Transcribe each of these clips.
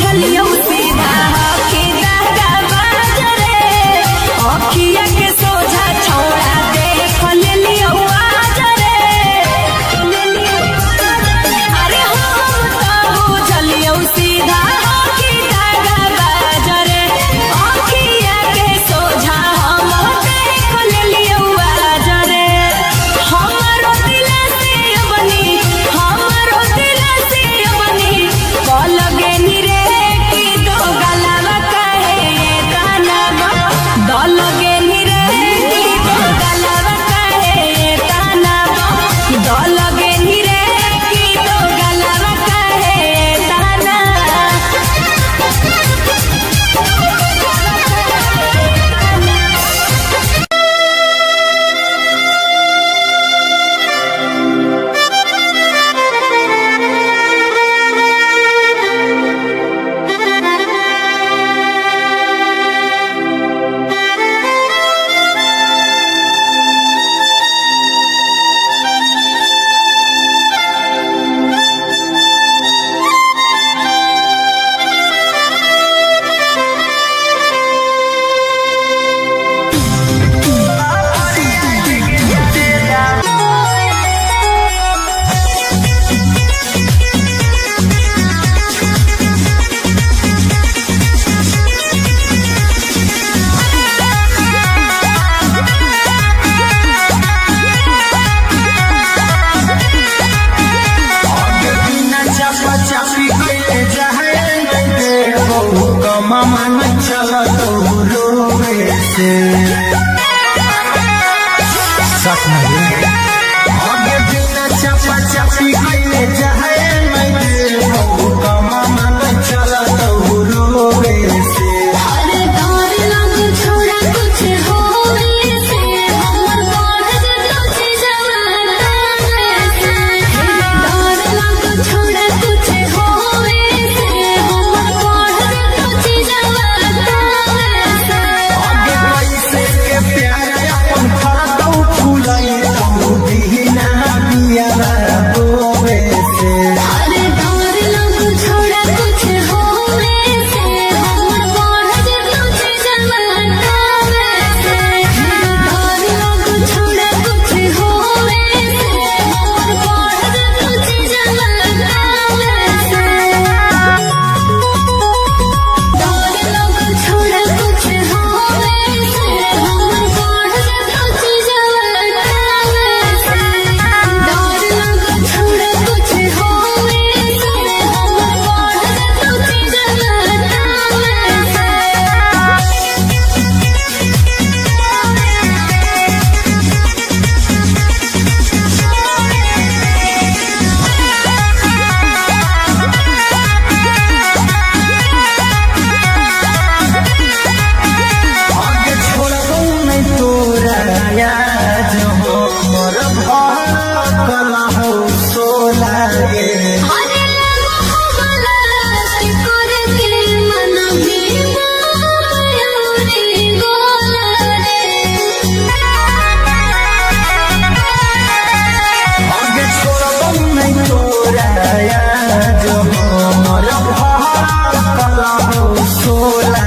चलियो सीधा हकी दहगा बाजरे अखिया के सोझा छोड़ा देख लियो आजरे अरे हम तो चलियो सीधा हकी दहगा बाजरे अखिया के सोझा हम देख लियो आजरे हमारो दिल से बनी लगे निरे की दो गलावा कहे ताना लगे निरे की दो गलावा कहे ताना लगे निरे की दो गलावा कहे ताना मामा चला तो रोवे से सच नहीं आगे बिना चपा चपी कइले जाए मैं मामा चला तो रोवे से अरे डर लग छोड़ा कुछ होवे से हमर बढ़ तुझ जवाना से डर लग छोड़ा कुछ होवे से हमर बढ़ तुझ जवाना से आगे कैसे के प्यार अपन फरदौ फुलाई तो बिना बिया रोवे से अरे डर लग छोड़ा कुछ होवे से हमर बढ़ तुझ जवाना से डर लग छोड़ा कुछ होवे से हमर बढ़ तुझ जवाना से डर लग छोड़ा कुछ होवे से हमर बढ़ तुझ जवाना से डर लग छोड़ा कुछ होवे से हमर बढ़ तुझ आगे छोड़बो नहीं तोरा याद हो मोर भला हो सोला गे अरे मोहब्बला से करके मन भी मयूरी गोला आगे छोड़बो नहीं तोरा याद हो मोर भला हो सोला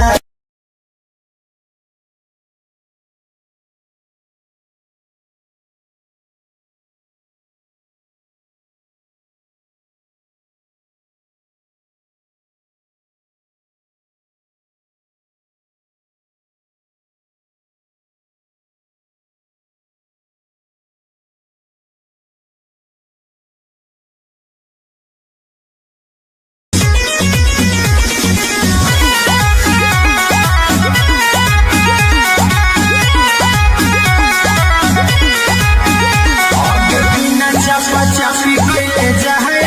आगे बिना चपा चपी कइले जाए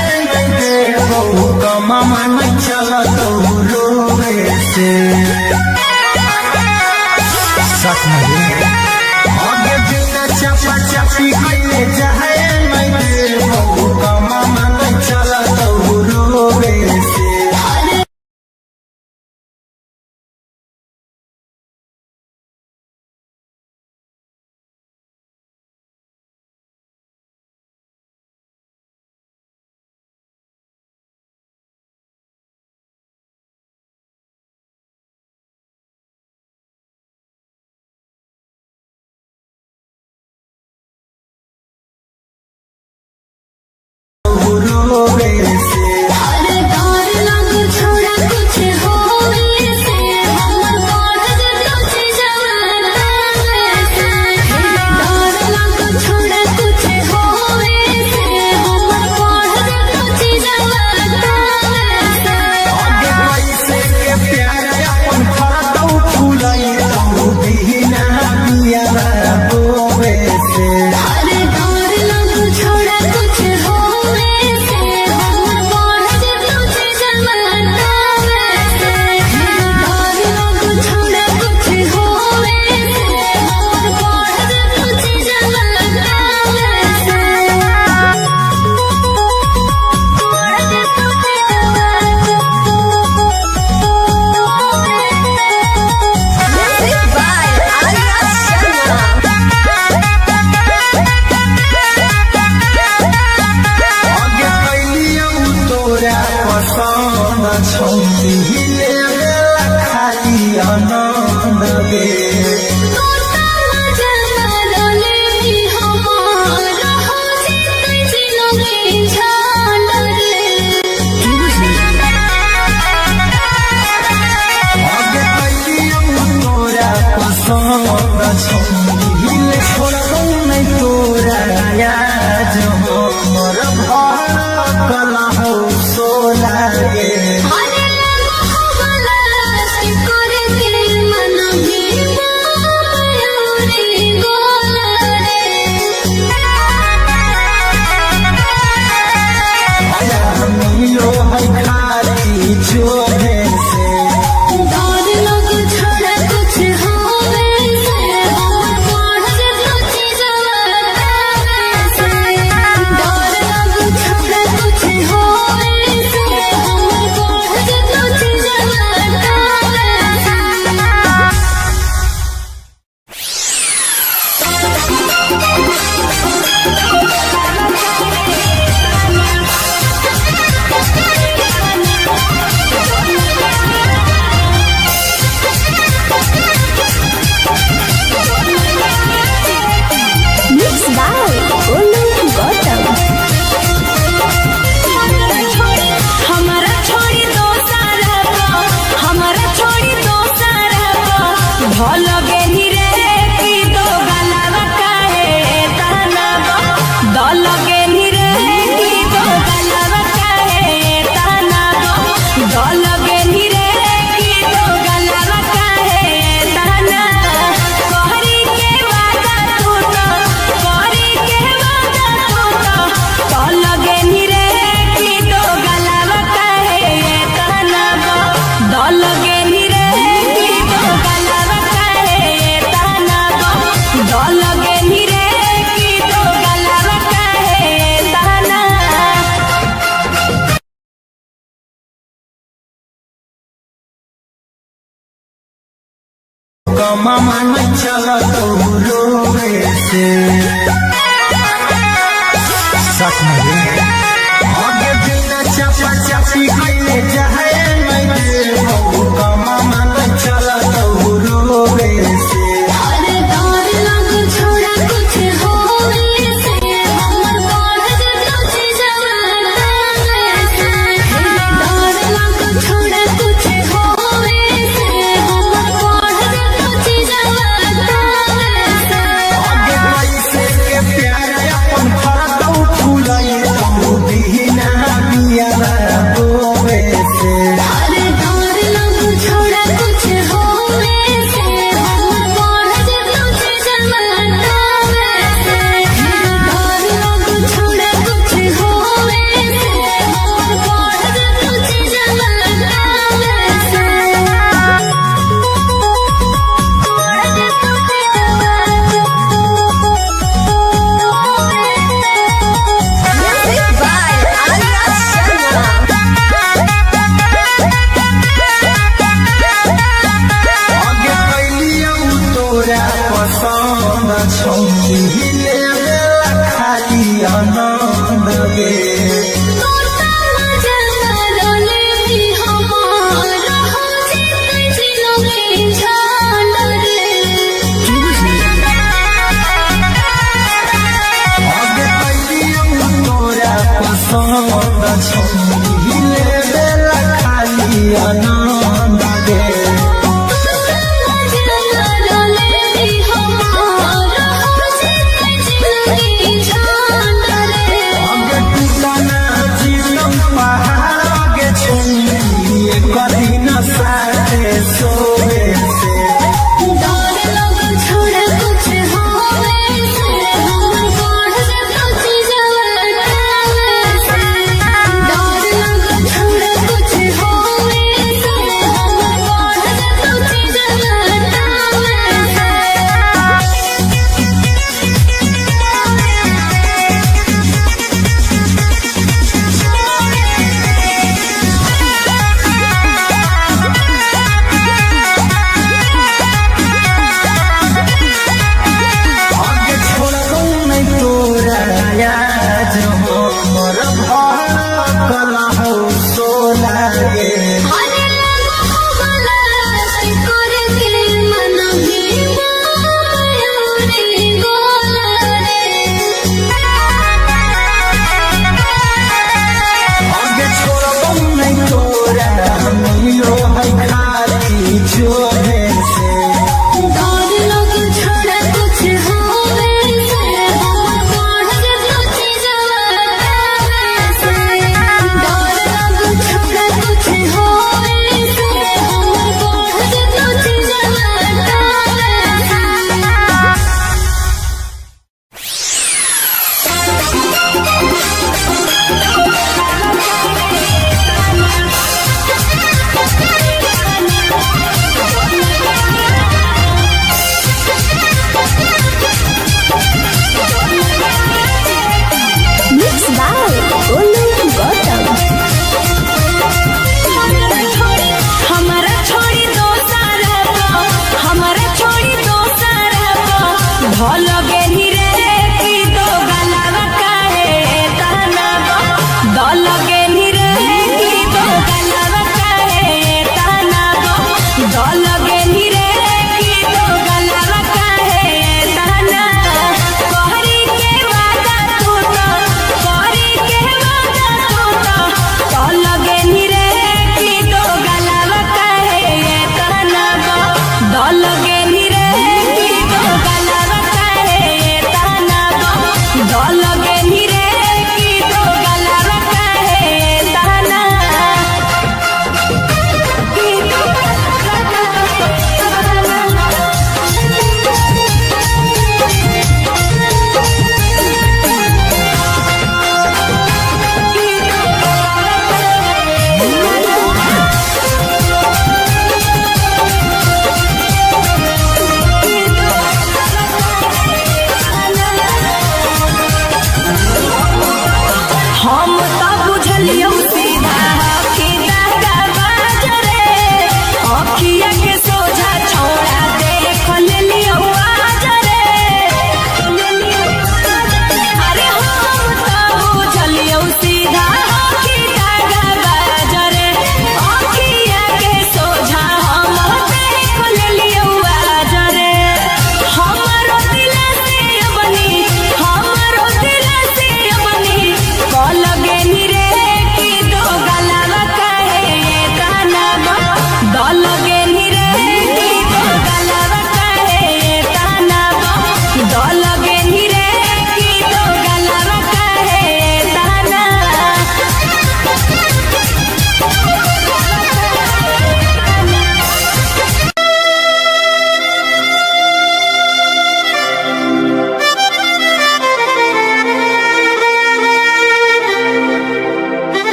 मामा चला तो रोवे से सच नहीं आगे बिना चपा चपी कइले जाए मामा चला तो रोवे से रोवे से अरे डर लग छोड़ा कुछ होवे से हमर बढ़ जतो चीजवा से डर लग छोड़ा कुछ होवे से हमर बढ़ जतो चीजवा से आगे पैसे के प्यार अपन फरतौ फुलाई तौ बिना बिया बोवे से अरे डर लग छोड़ा कुछ होवे से हमर बढ़ जतो चीजवा से डर लग छोड़ा कुछ होवे से हमर बढ़ जतो चीजवा Music by Arya Sharma. आगे कैलियौ तोरा पसंद छौती लेला खाली आनंद गे आगे कैलियौ तोरा पसंद छौती ले छोड़ौ नै तोरा याद हमर भर कला हो सोला गे मिलो है खाली छोड़े से Mixed by Olu Gautam. हमारा छोड़ी दो सारा हमारा छोड़ी दो सारा भल गेनी रे की दो गलावा काहे ताना दल गेनी रे की दो गलावा काहे ताना दल गेनी रे की दो गलावा काहे ताना कहरी के वादा तू तो कहरी के वादा तू तो दल गेनी रे की दो गलावा काहे ताना दल गेनी रे की दो गलावा काहे ताना दल गेनी रे की दो गलावा काहे ताना कमा मन चला तो रोवे से सच में आगे बिना चपा चपी कैले जाए मैं कमा मन चला तो रोवे से अरे डर लग छोड़ा कुछ होवे से हमर बढ़ जतो चीजवा से डर लग छोड़ा कुछ होवे से हमर बढ़ जतो चीजवा से आगे पैसे के प्यार अपन फरतौ फुलाई तौ बिना बिया बोवे से अरे डर लग छोड़ा कुछ होवे से हमर बढ़ जतो चीजवा से डर लग छोड़ा कुछ होवे से हमर बढ़ जतो चीजवा Music by Arya Sharma.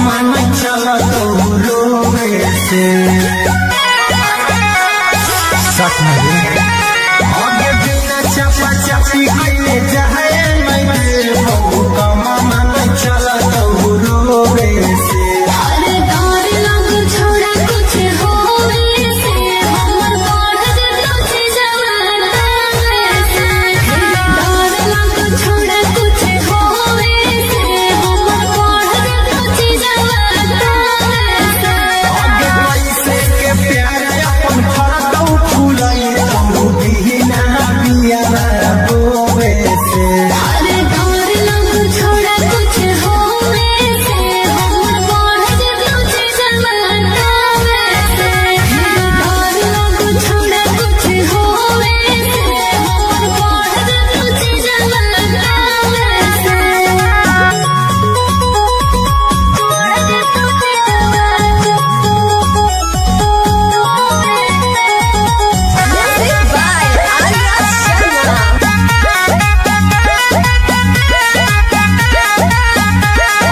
मन चला तो रोवे से आगे बिना चपा चपी कइले जाए मैं बहु कमा मन चला तो रोवे से अरे डर लग छोड़ा कुछ होवे से हमर बढ़ जत जवाना से डर लग छोड़ा कुछ होवे से हमर बढ़ जत जवाना से आगे पैसे के प्यार अपन फरदौ फूलई तू बिना बिया रोवे से अरे डर लग छोड़ा कुछ होवे से हमर बढ़ जत जवाना से डर लग छोड़ा कुछ होवे से हमर बढ़ जत जवाना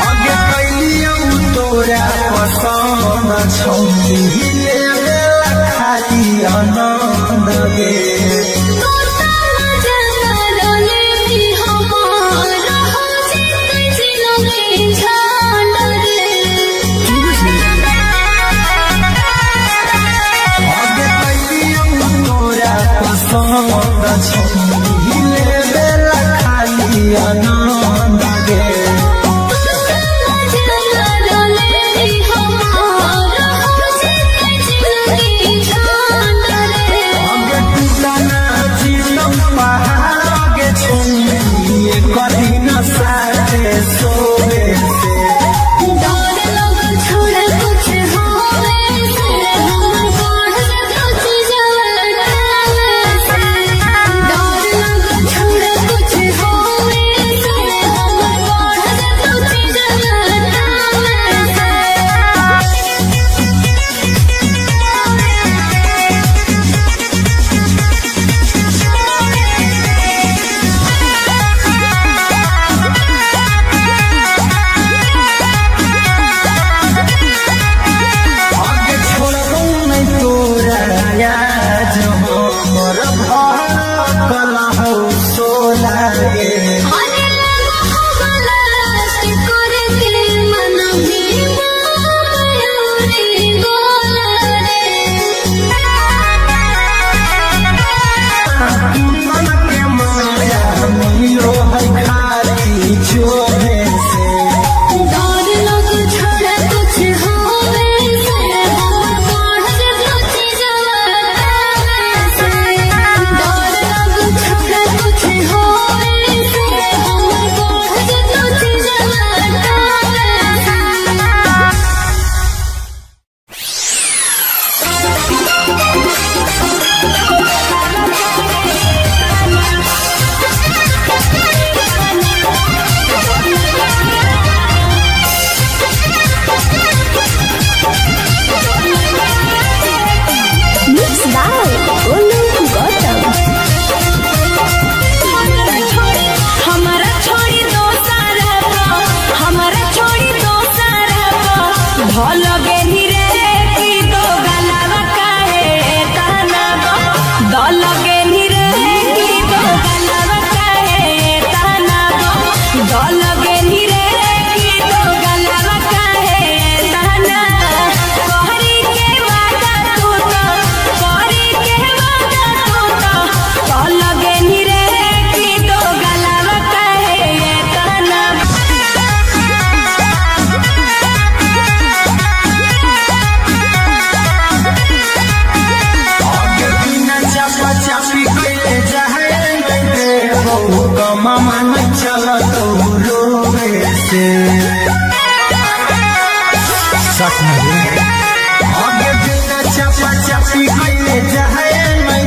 आगे कैलियौ तोरा पसंद छौनी हिले खाली आनंद गे आगे कैलियौ तोरा पसंद छौनी हिले खाली आनंद गे आगे टूटना जीवन पहाड़ आगे छौनी कभी न साथे सोवे से आगे छोड़बौ नहीं तोरा याद हमर भड़कल हौ सोला गे मन के माया मिलो है खाली छोड़े से हमारा छोड़ी दोसर हमारा छोड़ी दोसर भल गेली रे की दो गलावा काहे ताना दल गेली रे की दो गलावा काहे ताना दल गेली रे की दो गलावा काहे ताना कहरी के वादा तू तो कहरी के वादा तू तो दल गेली रे की दो गलावा काहे ताना आगे बिना चपा चपी कइले जाए मैं बहु कमा मन चला तो रोवे से आगे बिना चपा चपी कइले जाए मैं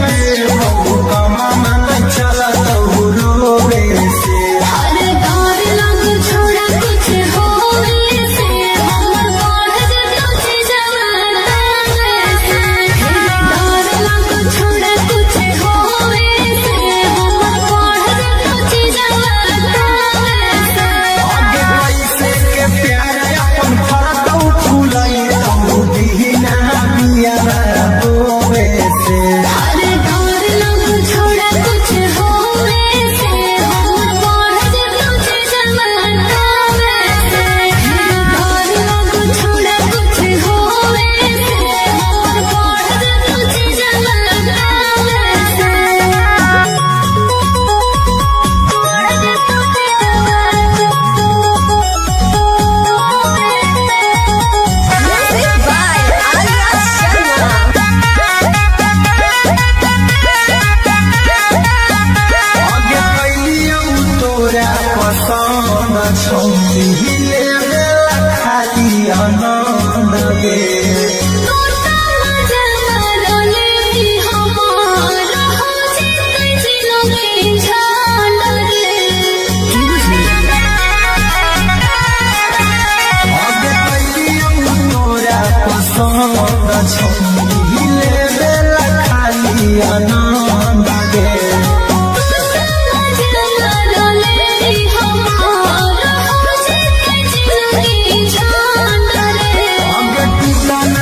बहु कमा मन चला तो रोवे से अरे डर लग छोड़ा कुछ होवे से हमर बढ़ जत जवाना से डर लग छोड़ा कुछ होवे से हमर बढ़ जत जवाना से आगे पैसे छौरी लेवे खाली आनंद गे छौरी लेवे खाली आनंद गे टूटा न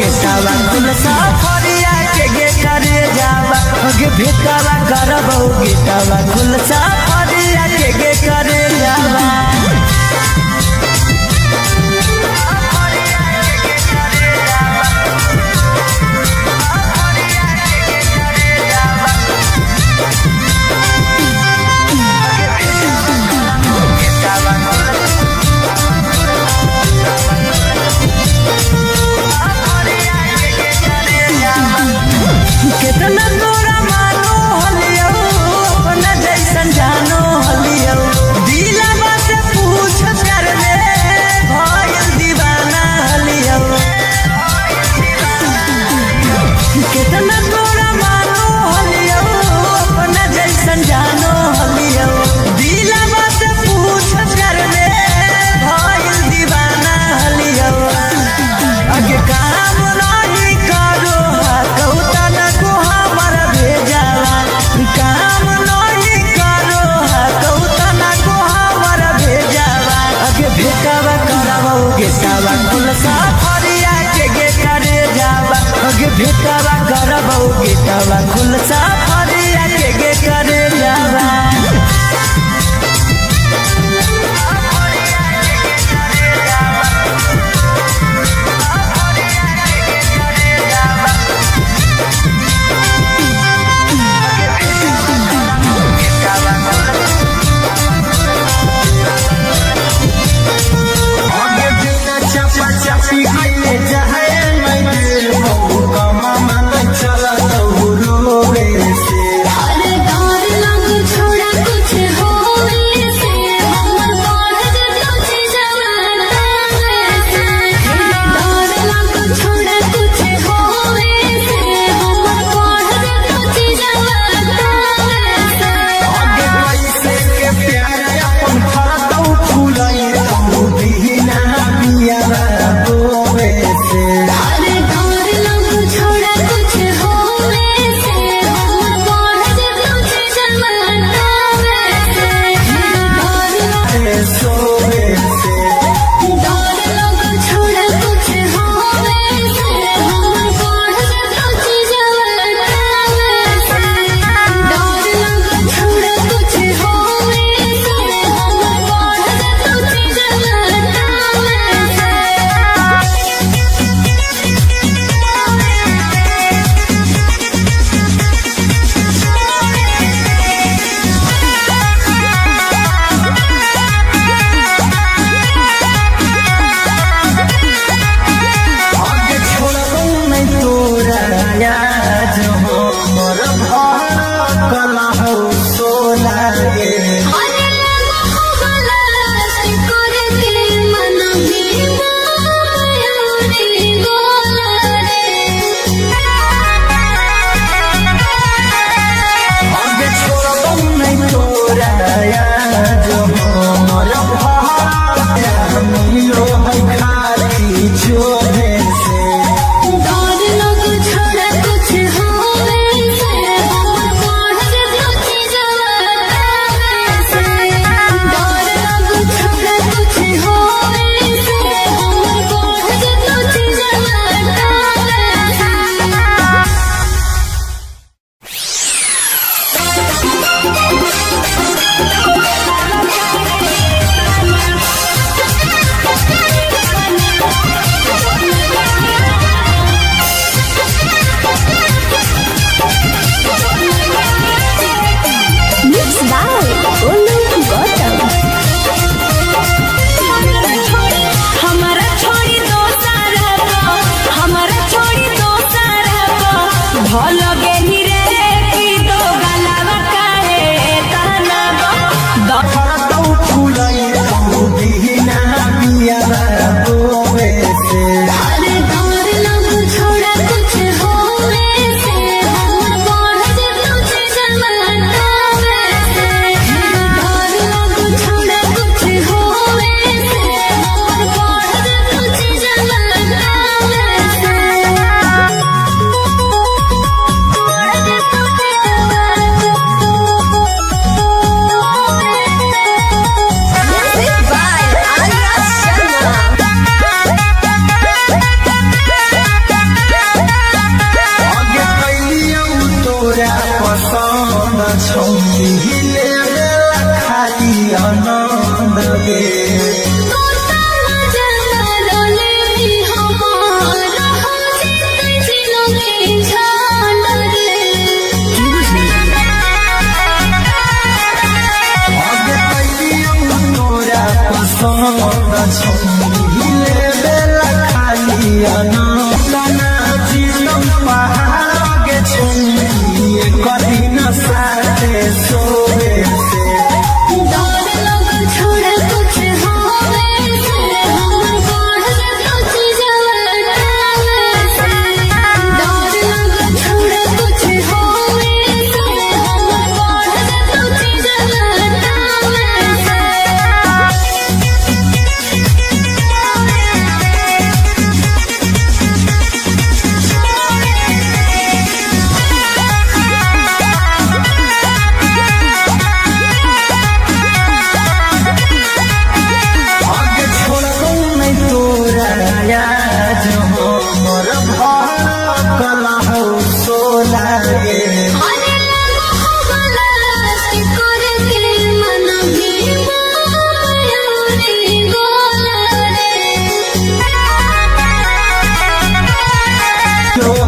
गेटावा कुल सफरिया के गे करे जावा गे भेटावा करबो गेटावा कुल सफरिया के गे करे जावा कितना तोरा मानो हलियो अपना जैसन जानो हलियो दिलवा से पूछ कर ले भइल दीवाना हलियो कितना तोरा मानो हलियो अपना जैसन जानो हलियो दिलवा से पूछ कर ले भइल दीवाना हलियो अगे काम नहीं करो कहता न को हमारा भेजावा काम नहीं करो कहता न को हमारा भेजावा अगे भेटावा करावो गेटावा कुल सफरिया के गे करे जावा अगे भेटावा करावो गेटावा कुल सफरिया के गे करे जावा चापी गईले जहे मैं बहु कमा मन चला तो रोवे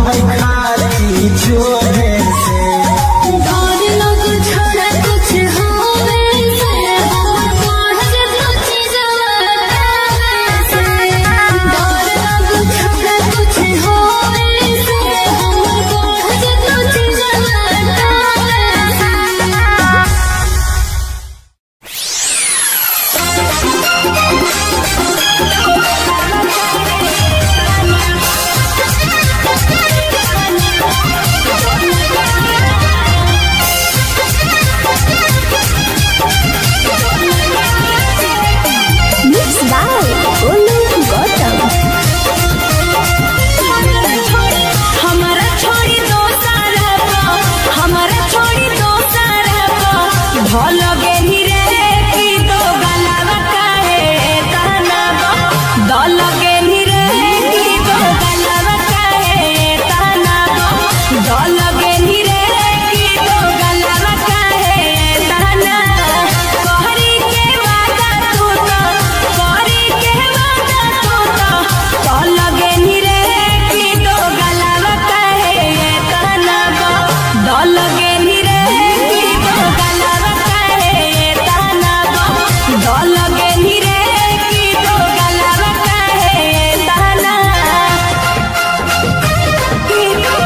है खाली चोरे से डर लग छोड़ा कुछ होवे से हम पढ़ के सोची जवाना से डर लग छोड़ा कुछ होवे से हम पढ़ के सोची जवाना से Mixed by Olu Gautam. हमारा छोड़ी दो सारा हमारा छोड़ी दो सारा भल गेली रे की दो गलावा काहे ताना दल गेली रे की दो गलावा काहे ताना दल गेली रे की दो गलावा काहे ताना कहरी के वादा तू तो कहरी के वादा तू तो दल गेली रे की दो गलावा काहे ताना दल गेली रे की दो गलावा काहे ताना दल गेली रे की दो गलावा काहे ताना की दो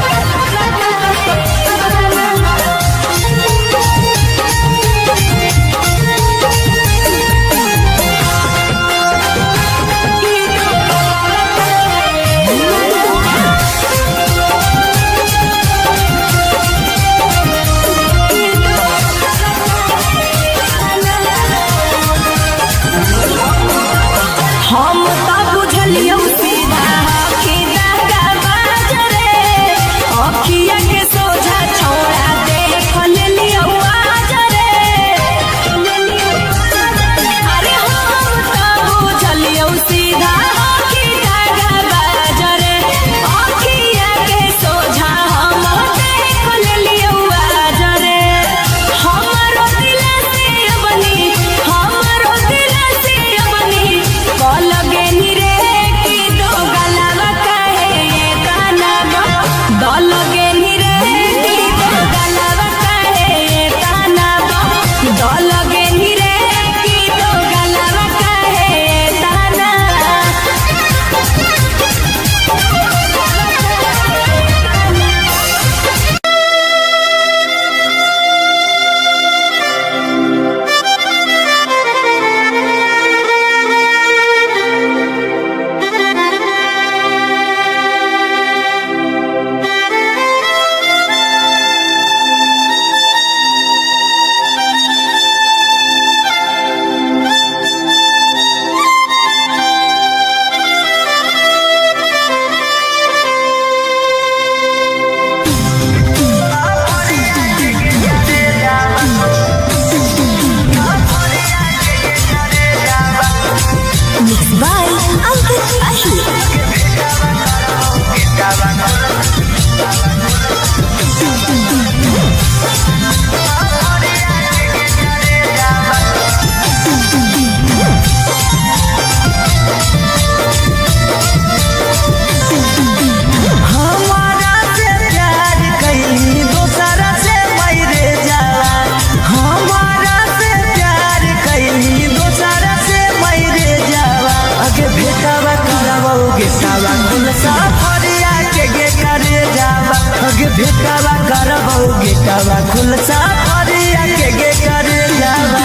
हम तो बुझलियो सीधा कि दागा बाजरे अखिया के सोझा छोड़ा देख लेलियो आजरे अरे हम तो बुझलियो सीधा कि दागा बाजरे अखिया के सोझा हम देख लेलियो आजरे हमरो दिल से बनी हमरो दिल से बनी कल गेली रे की दो गलावा काहे ताना दल गेली रे की दो गलावा काहे ताना दल गेली रे की दो गलावा काहे ताना Mixed by Ankit Ahi. हमारा से प्यार कैली दोसरा से मैरे जाला हमारा से प्यार कैली दोसरा से मैरे जाला अगे भेटावा करबोगे सावा कुल साफरिया के गे करे जावा अगे भेटावा करबोगे सावा कुल साफरिया के गे करे जावा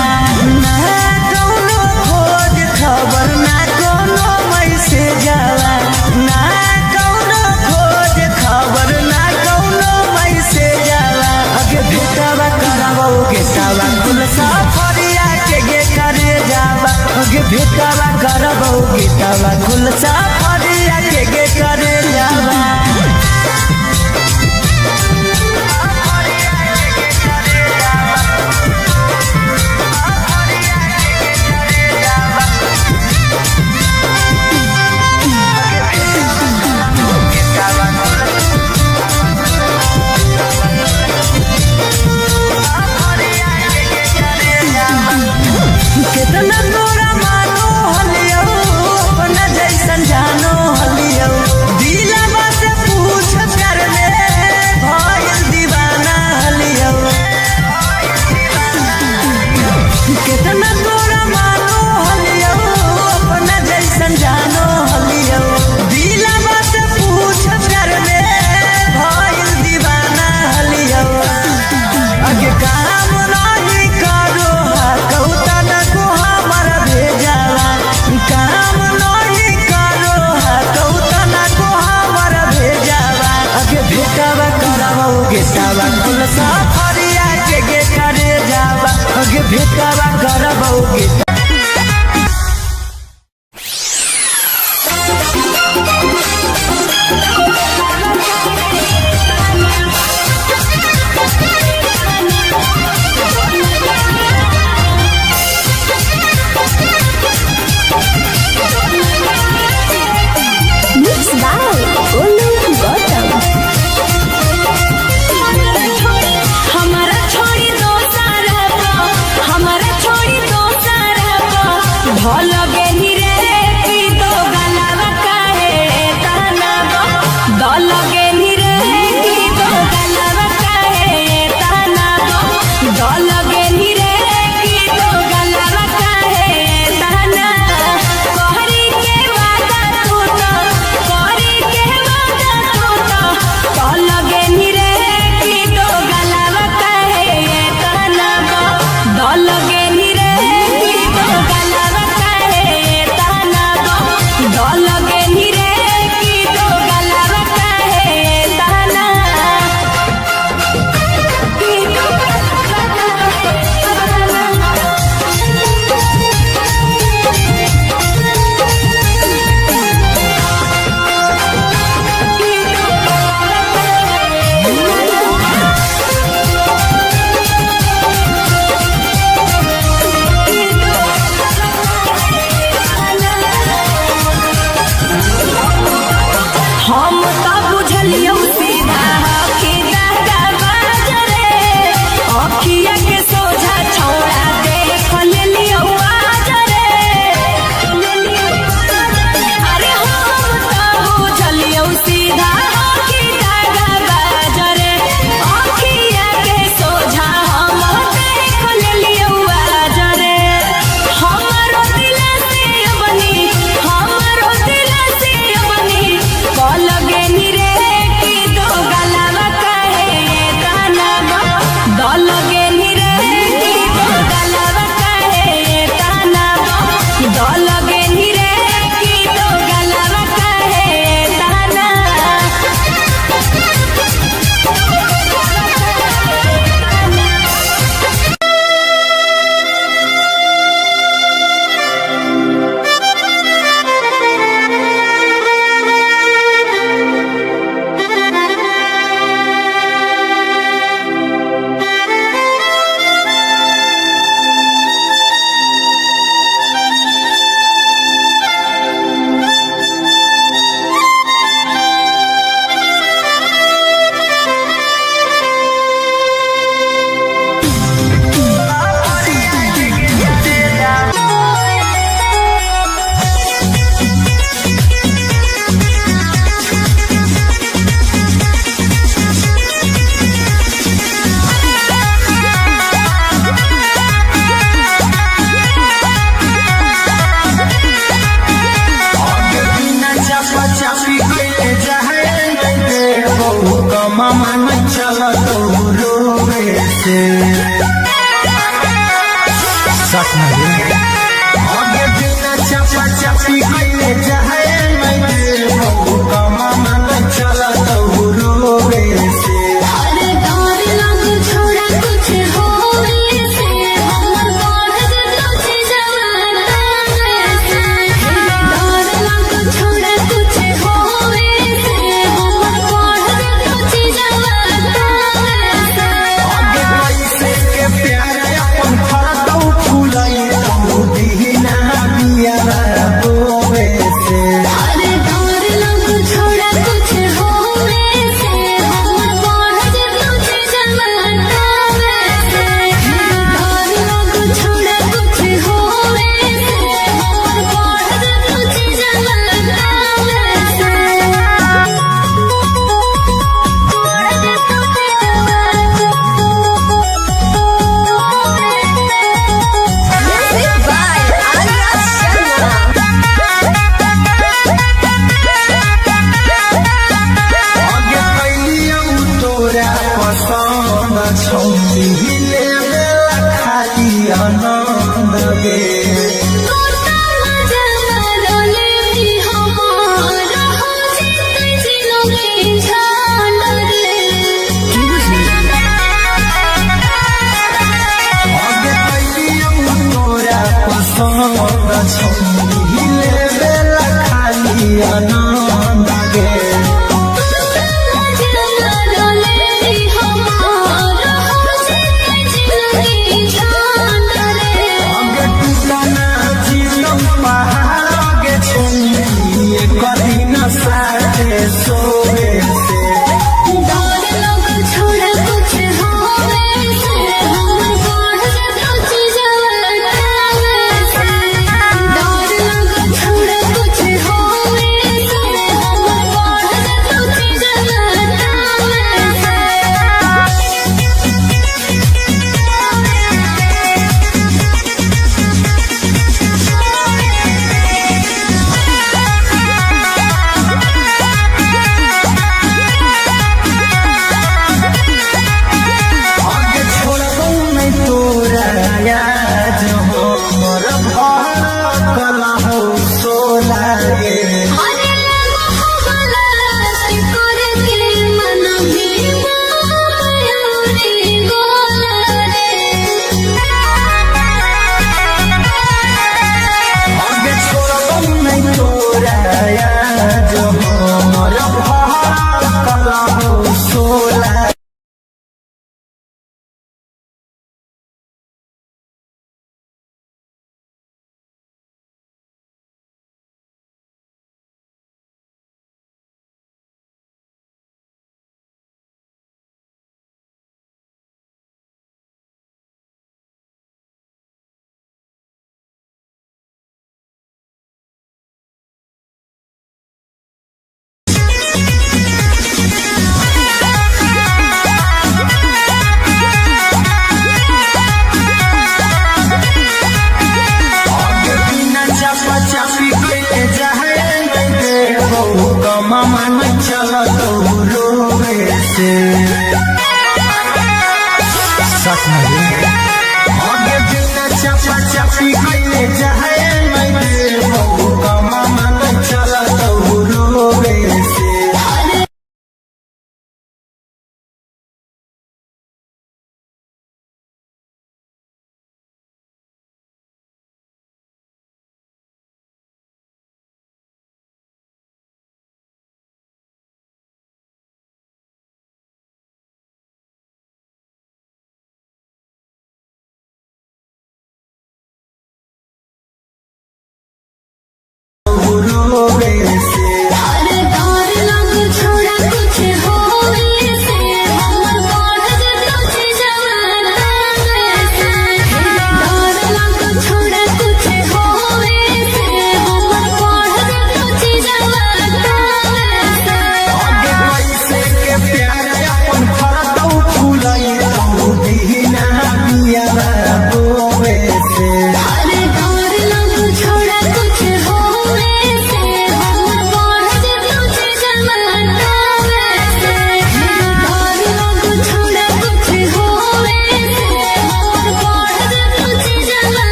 ना कोनो खोज खबर ना कोनो मैसेज जाला ना कोनो खोज खबर ना कोनो मैसेज जाला अगे भेटावा करबोगे सावा कुल साफरिया के गे करे जावा अगे भेटावा करबोगे सावा कुल साफरिया के गे करे जावा कितना तोरा मानो हलियो अपना जैसन जा गेटावा कुल सफरिया के गेटरे जावा अगे भेटावा करबौ गेटा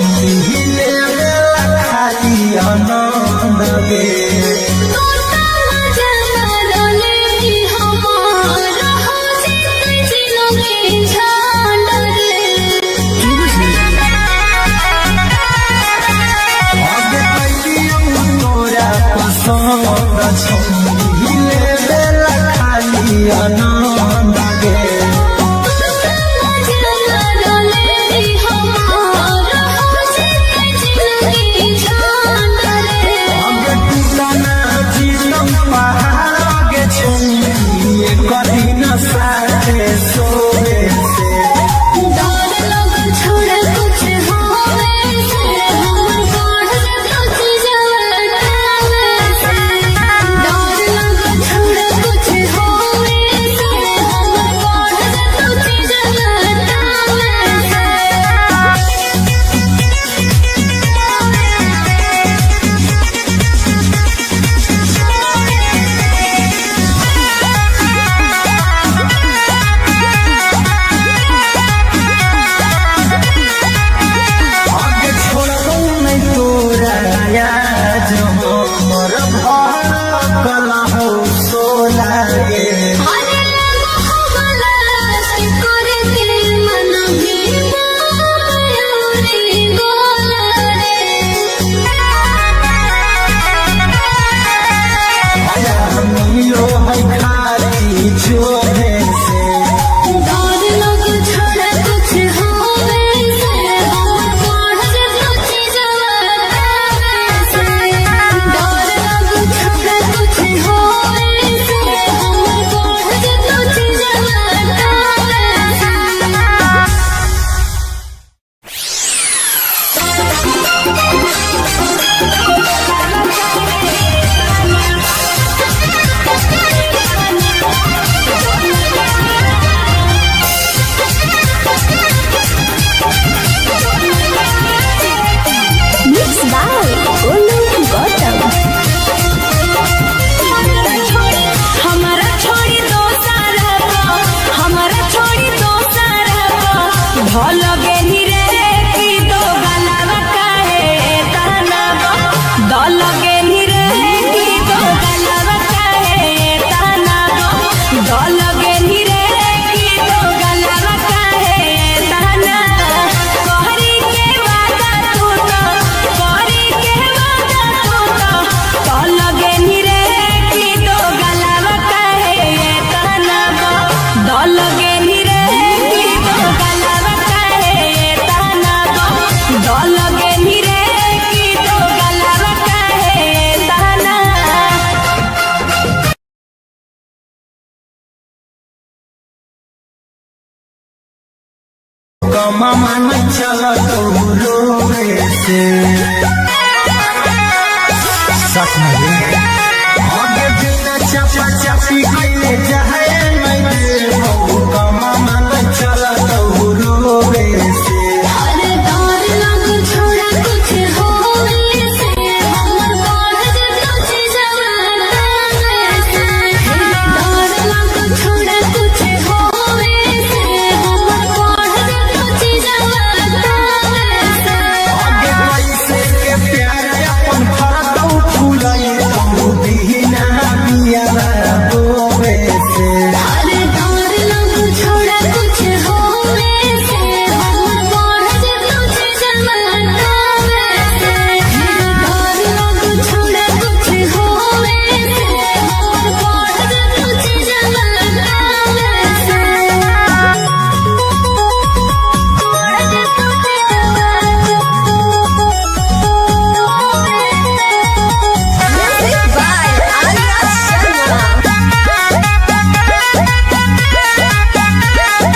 छौनी लेवेला खाली आनंद गे छौनी लेवेला खाली आनंद गे मामा न चला तो रोवे से सच में आगे बिना चपा चपी कइले जाए मैं बहु मामा न चला तो रोवे से अरे डर लग छोड़ा कुछ होवे से हमर बढ़ जतो जवाना से डर लग छोड़ा कुछ होवे से हमर बढ़ जतो जवाना से आगे कैसे के प्यार अपन फरकौ फूलाई तू बिना बिया रोवे से अरे डर लग छोड़ा कुछ होवे से हमर बढ़ जतो जवाना से डर लग छोड़ा कुछ होवे से हमर बढ़ जतो जवाना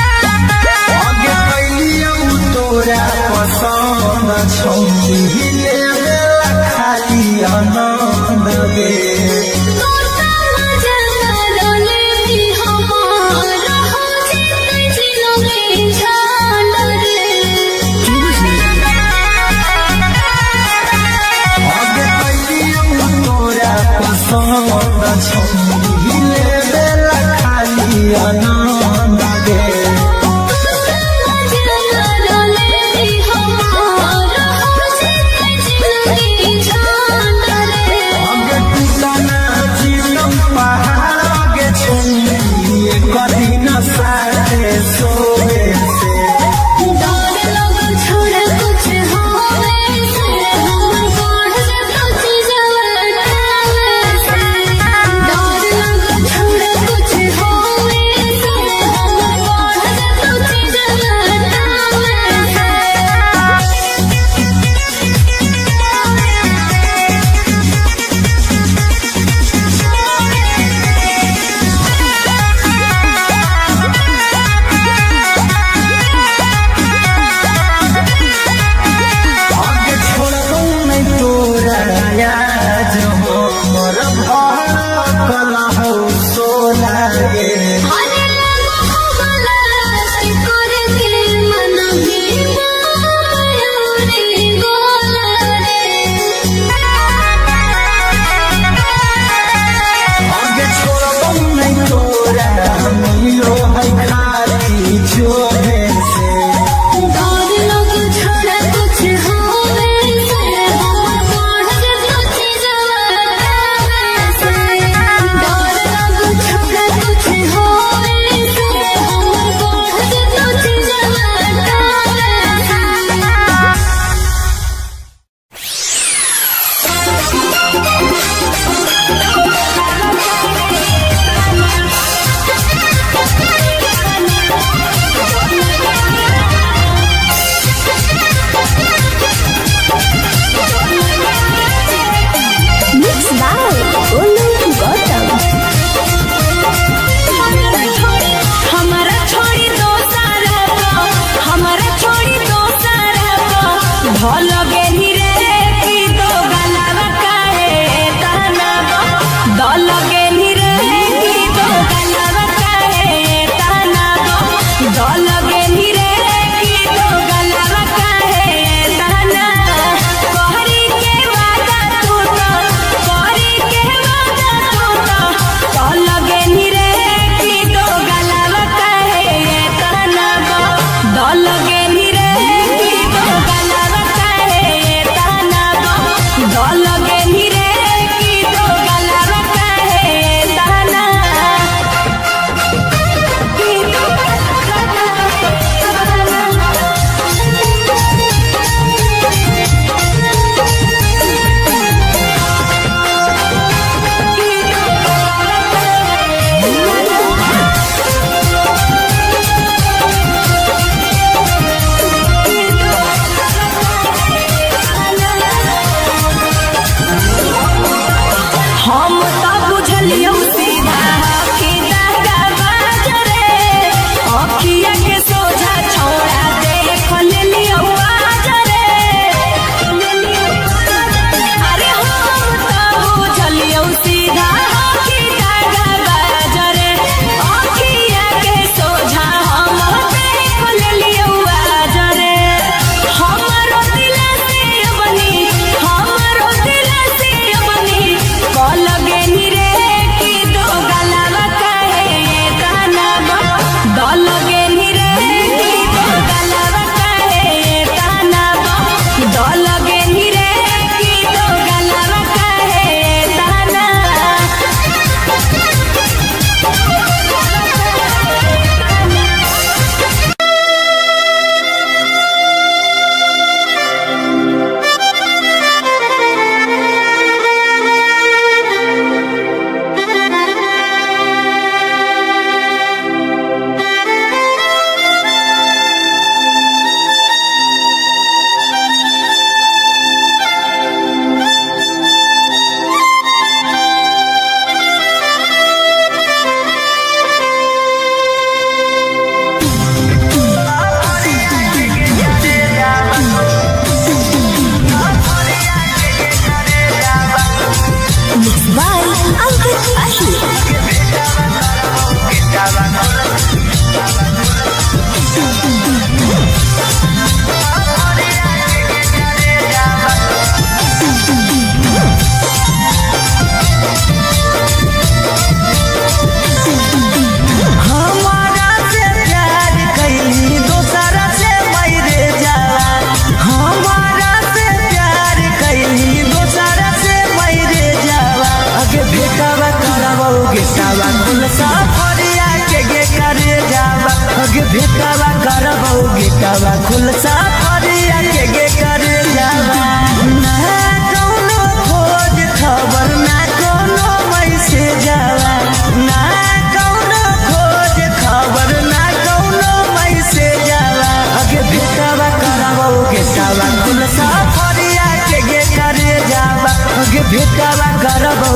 आगे कैलियौ तोरा पसंद छौनी लेवेला खाली आनंद गे आगे कैलियौ तोरा पसंद छौनी लेवेला खाली आनंद गे हम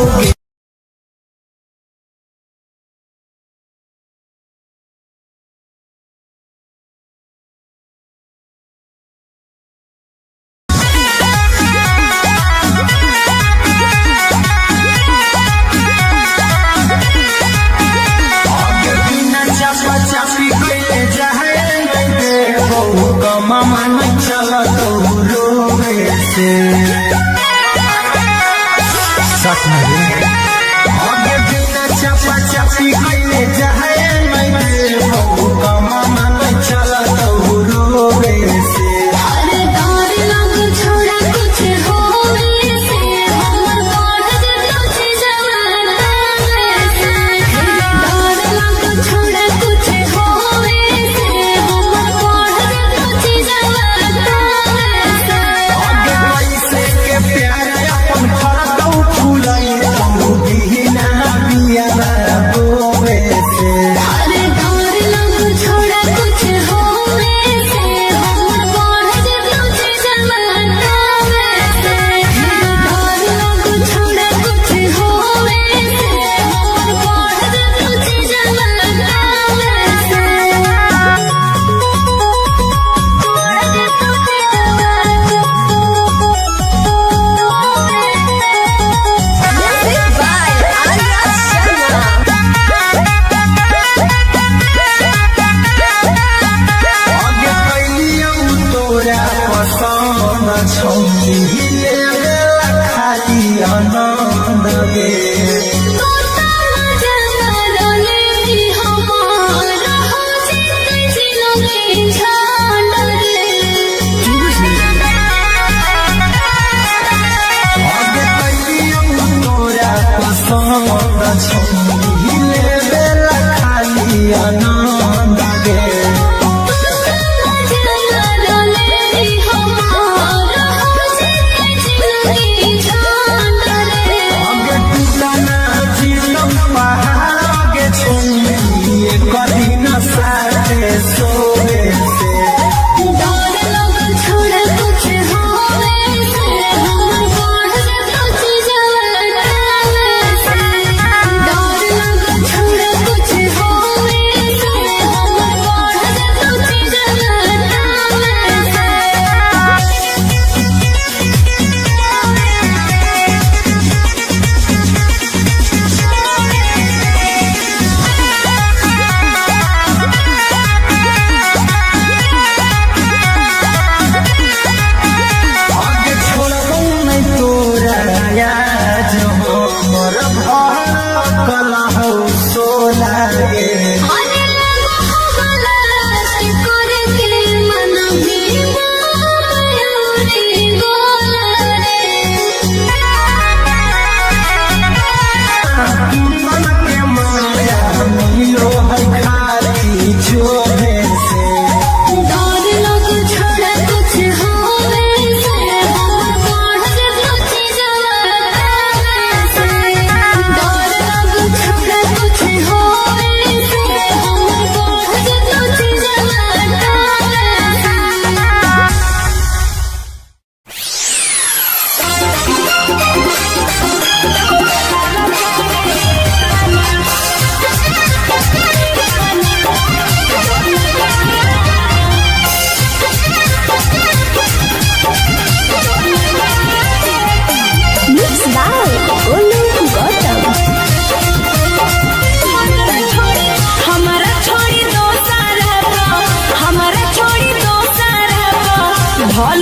दोगे। चापी कैले जाए मामा नहीं चला तो रोवे से आगे बिना चापा चापी कैले जाए मामा नहीं चला तो रोवे से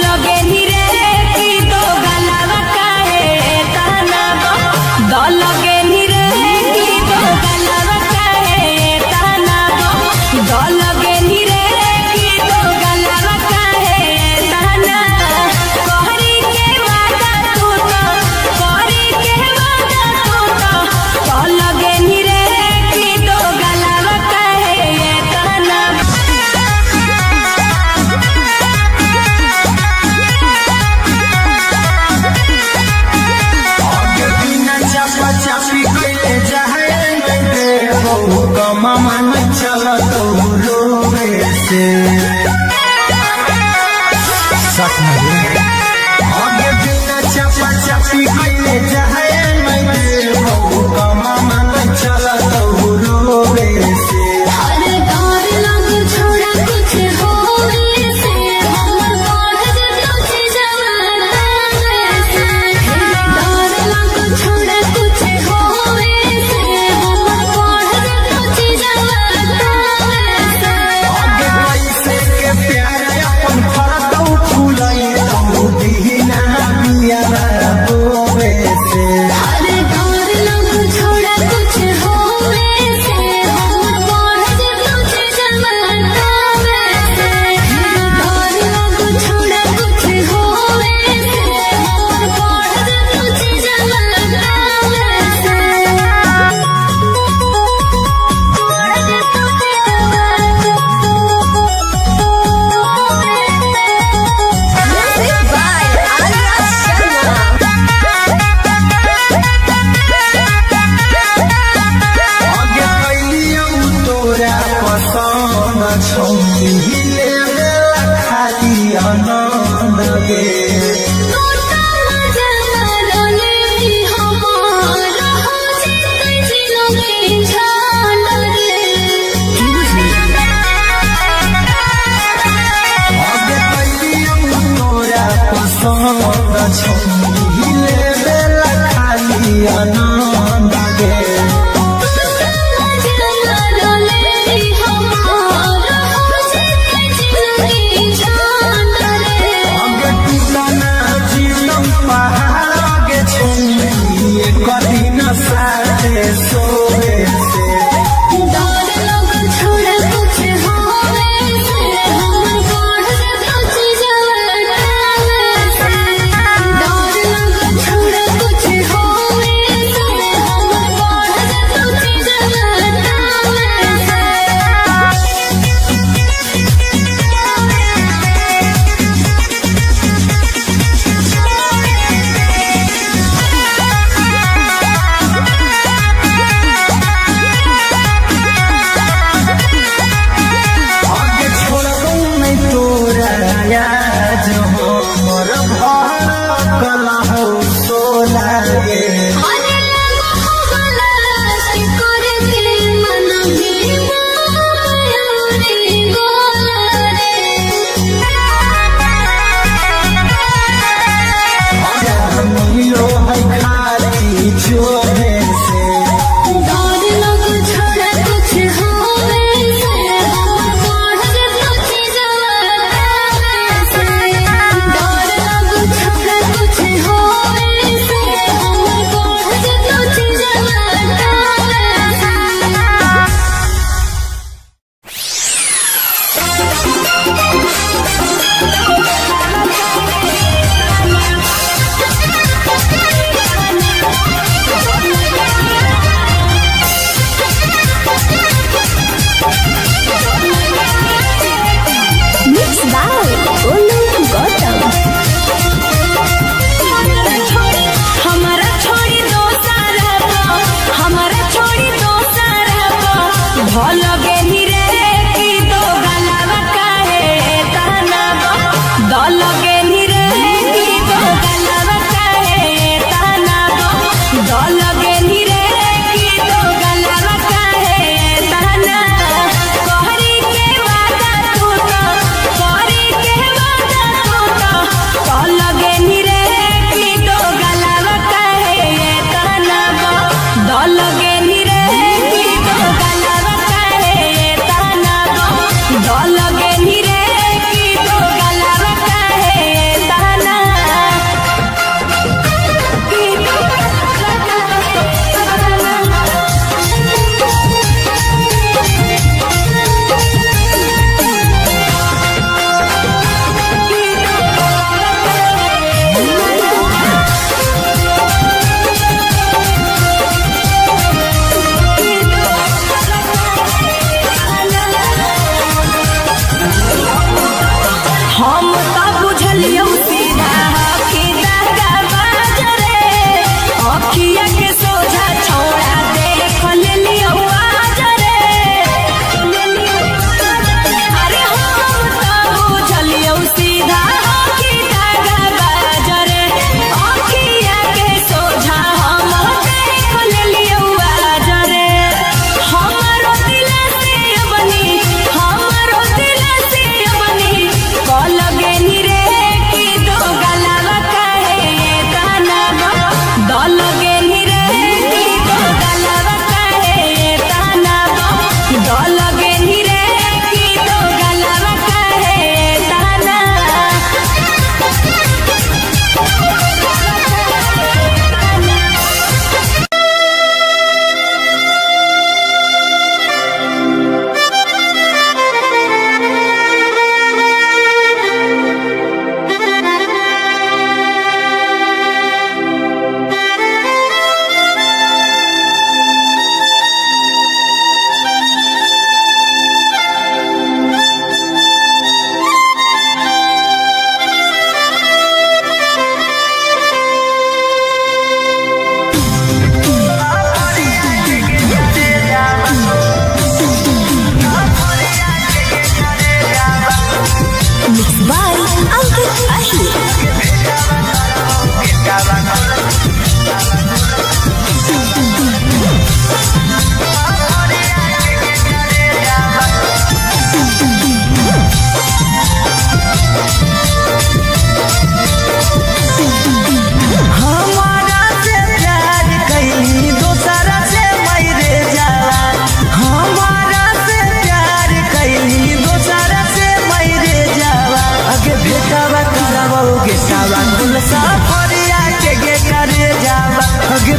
लगे रे की दो गलावा काहे तना दो लगे छौले बेला खाली आनंद गे कठिन साथे सोवे से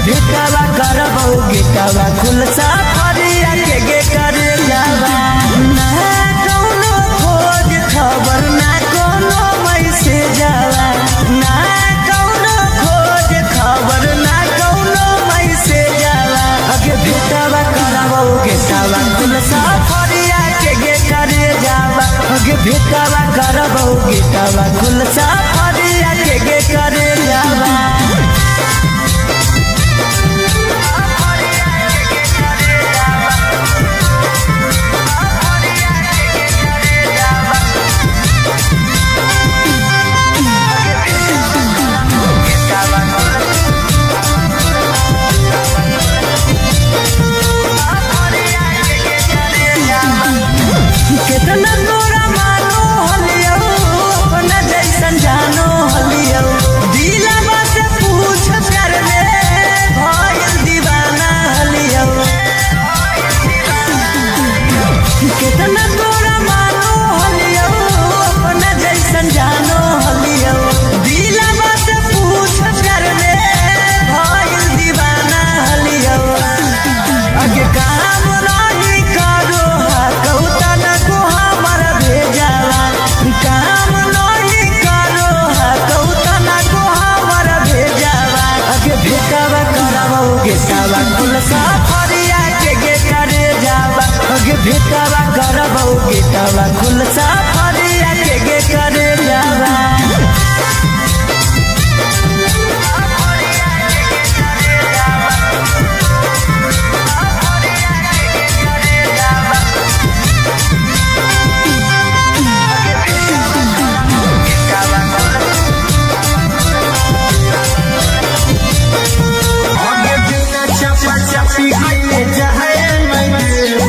भेटावा करबौ गेटावा खुलसा फरिया के करे जावा ना कौनो खोज खबर ना कोनो मैसेज आवा ना कौनो खोज खबर ना कोनो मैसेज आवा अगे भेटावा करबौ गेटावा खुलसा फरिया के करे जावा अगे भेटावा करबौ गेटावा खुलसा फरिया के करे जावा कितना तोरा मानो हलियो अपना जैसन जानो हलियो दिलवा से पूछ कर ले भइल दीवाना हलियो कितना तोरा मानो हलियो अपना जैसन जानो हलियो दिलवा से पूछ कर ले भइल दीवाना हलियो अगे काम नहीं करो कौतन को हमर भेजावा काम नहीं करो कौतन को हमर भेजावा अगे भेटावा करबौ गेटावा खुलसा फरिया के करे जावा अगे भेटावा करबौ गेटावा खुलसा फरिया के करे जावा आगे बिना चपा चपी कइले जाए मैं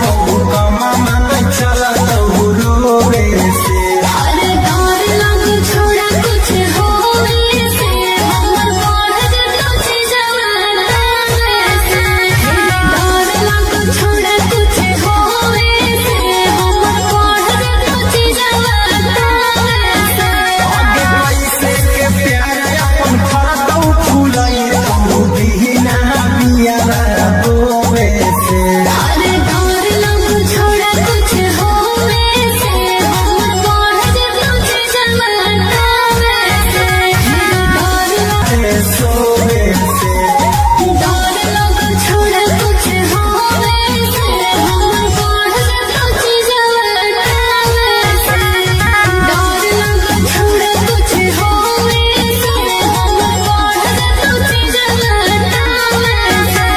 बहु कमा मन चला रोवे से अरे डर लग छोड़ा कुछ होवे से हमर बढ़ जतो छी जवाना से डर लग छोड़ा कुछ होवे से हमर बढ़ जतो छी जवाना से आगे पैसे के प्यार अपन फरदौ फुलई तू बिना बिया रोवे से अरे डर लग छोड़ा कुछ होवे से हमर बढ़ जतो छी जवाना से डर लग सोवे से डर लग छोड़ा कुछ होवे से हमर बढ़ जतो छी जवाना से डर लग छोड़ा कुछ होवे से हमर बढ़ जतो छी जवाना से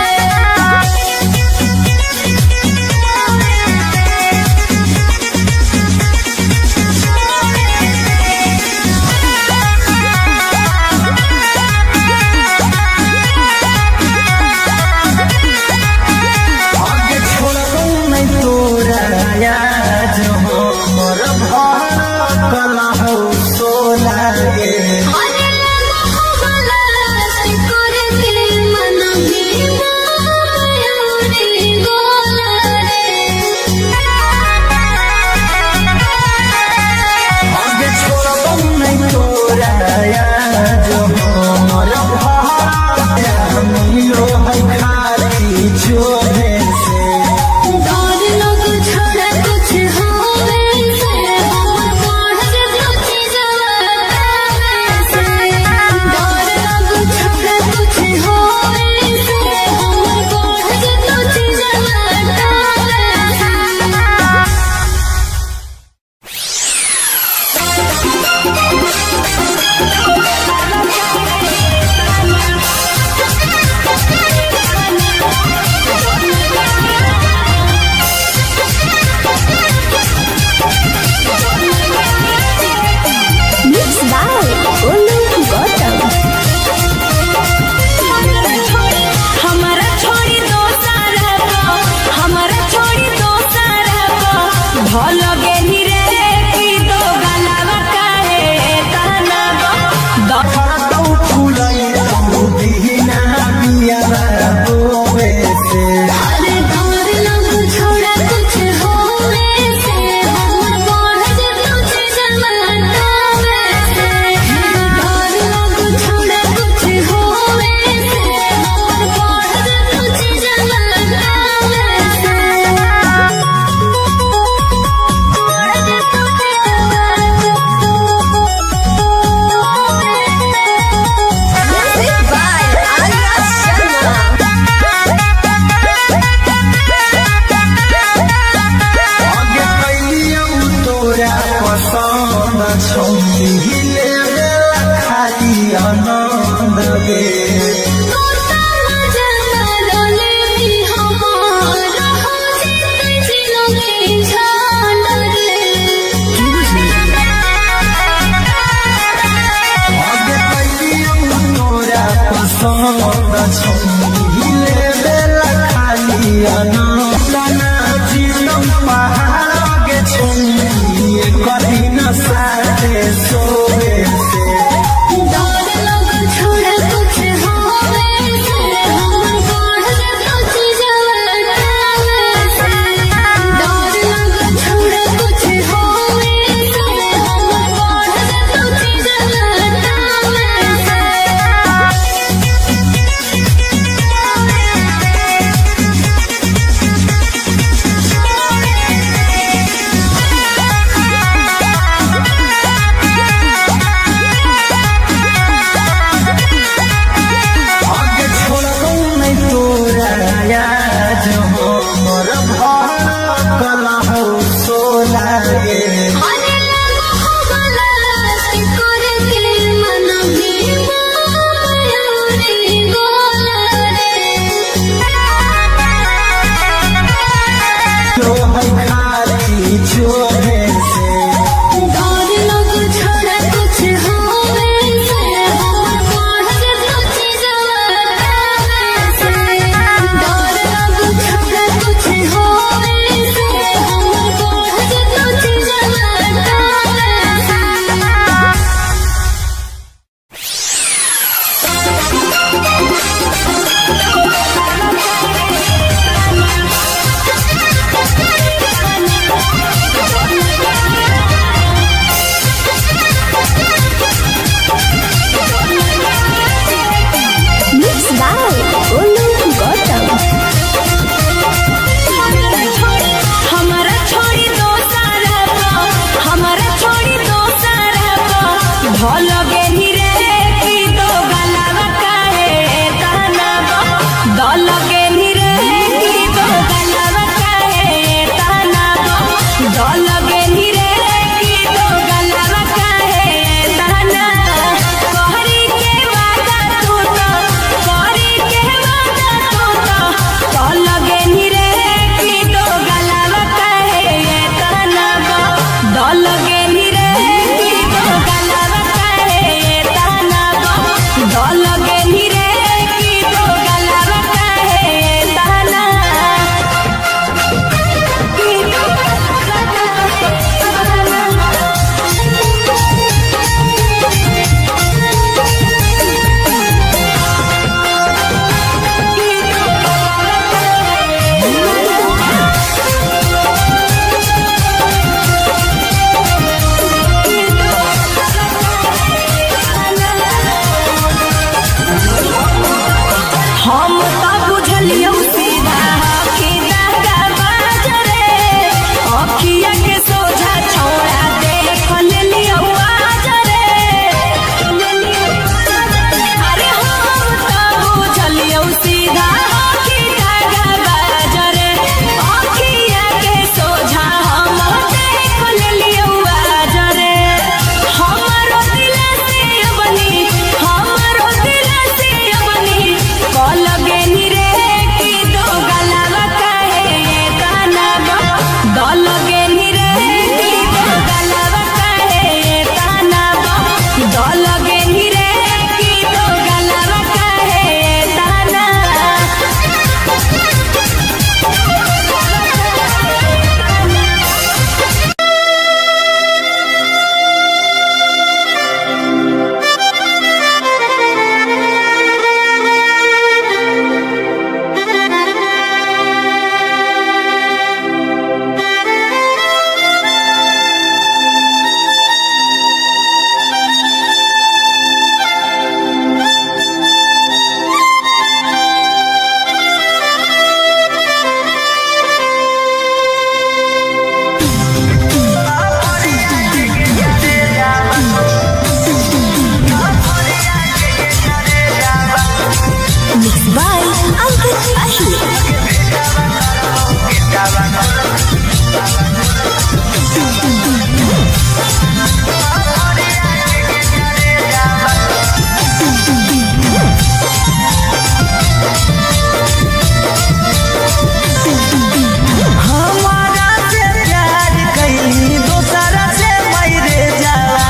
हमारा से प्यार कैली दोसरा से मरे जाला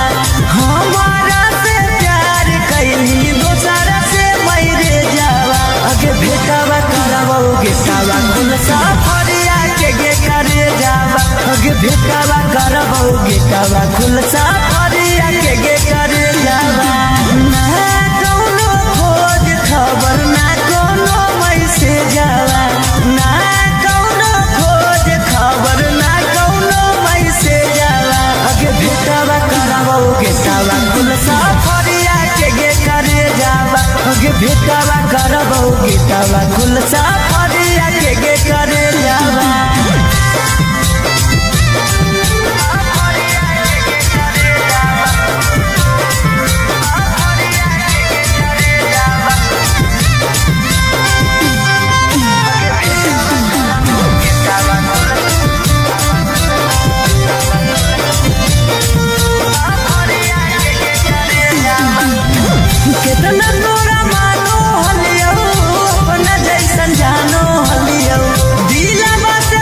हमारा से प्यार कैली दोसरा से मरे जाला आगे भेटावा करबोगे सावा कुल सफरिया के गे करे जावा आगे भेटावा करबोगे सावा कुल सफरिया के गे करे जावा ना कौनो खोज खबर ना कोनो मैसेज जावा ना कौनो खोज खबर ना कौनो मैसेज जावा आगे भेटावा करबोगे सावा कुल सफरिया के गे करे जावा आगे भेटावा करबोगे सावा कुल सफरिया के गे करे जावा कितना तोरा मानो हलियो अपना जैसन जानो हलियो दिलवा से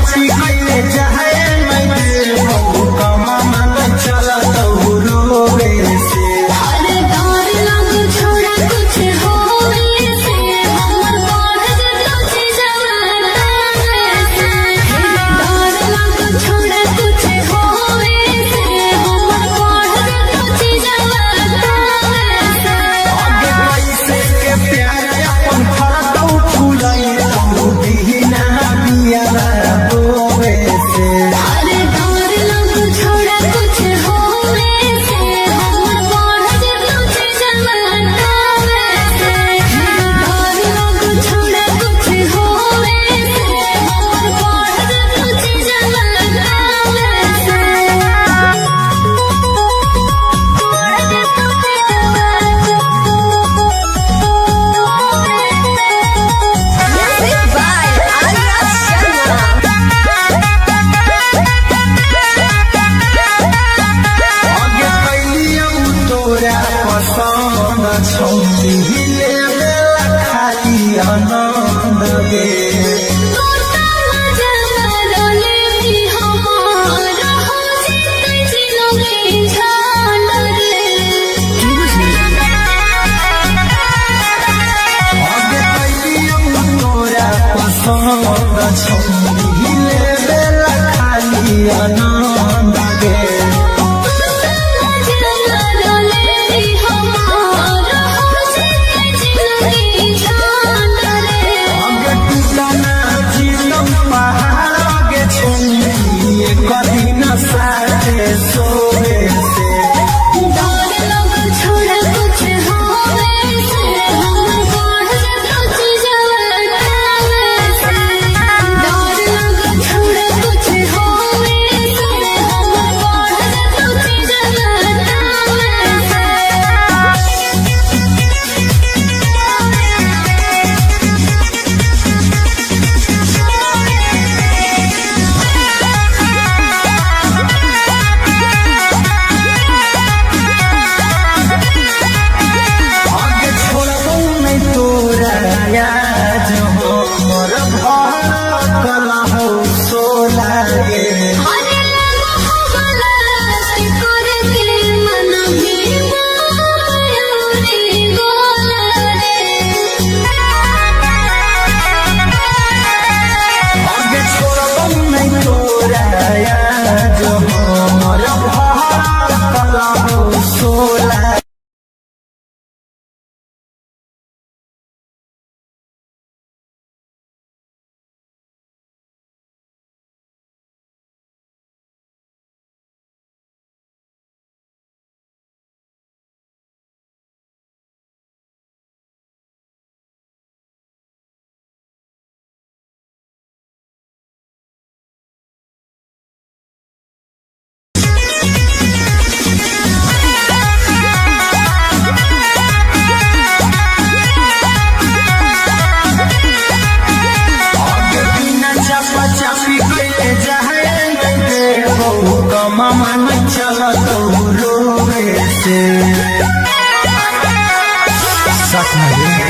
चापी कैले जाए मैं बहु कमा मन चला तो रोवे से अरे डर लग छोड़ा कुछ होवे से हमर बढ़ जतो जवाना से डर लग छोड़ा कुछ होवे से हमर बढ़ जतो जवाना से आगे कैसे के प्यार अपन फरतौ फुलाई तू दीना बिया रोवे से अरे डर लग छोड़ा कुछ होवे से हमर बढ़ जतो जवाना से डर लग छोड़ा कुछ होवे से हमर बढ़ जतो जवाना Music by Arya Sharma. आगे कैलियौ तोरा पसंद छौरी लेवे खाली आनंद गे आगे कैलियौ तोरा पसंद छौरी लेवे खाली आनंद गे आगे टूटना जीतौ पहाड़ आगे छोड़ी कभी न साथे सोवे से आगे छोड़बौ नहीं तोरा याद हमर घर कलहौ सोला गे आगे छोड़बौ नहीं तोरा याद हमर घर कलहौ सोला आगे बिना चापा चापी कैले जाए मैं बहु कमा मन चला तो रोवे से सच में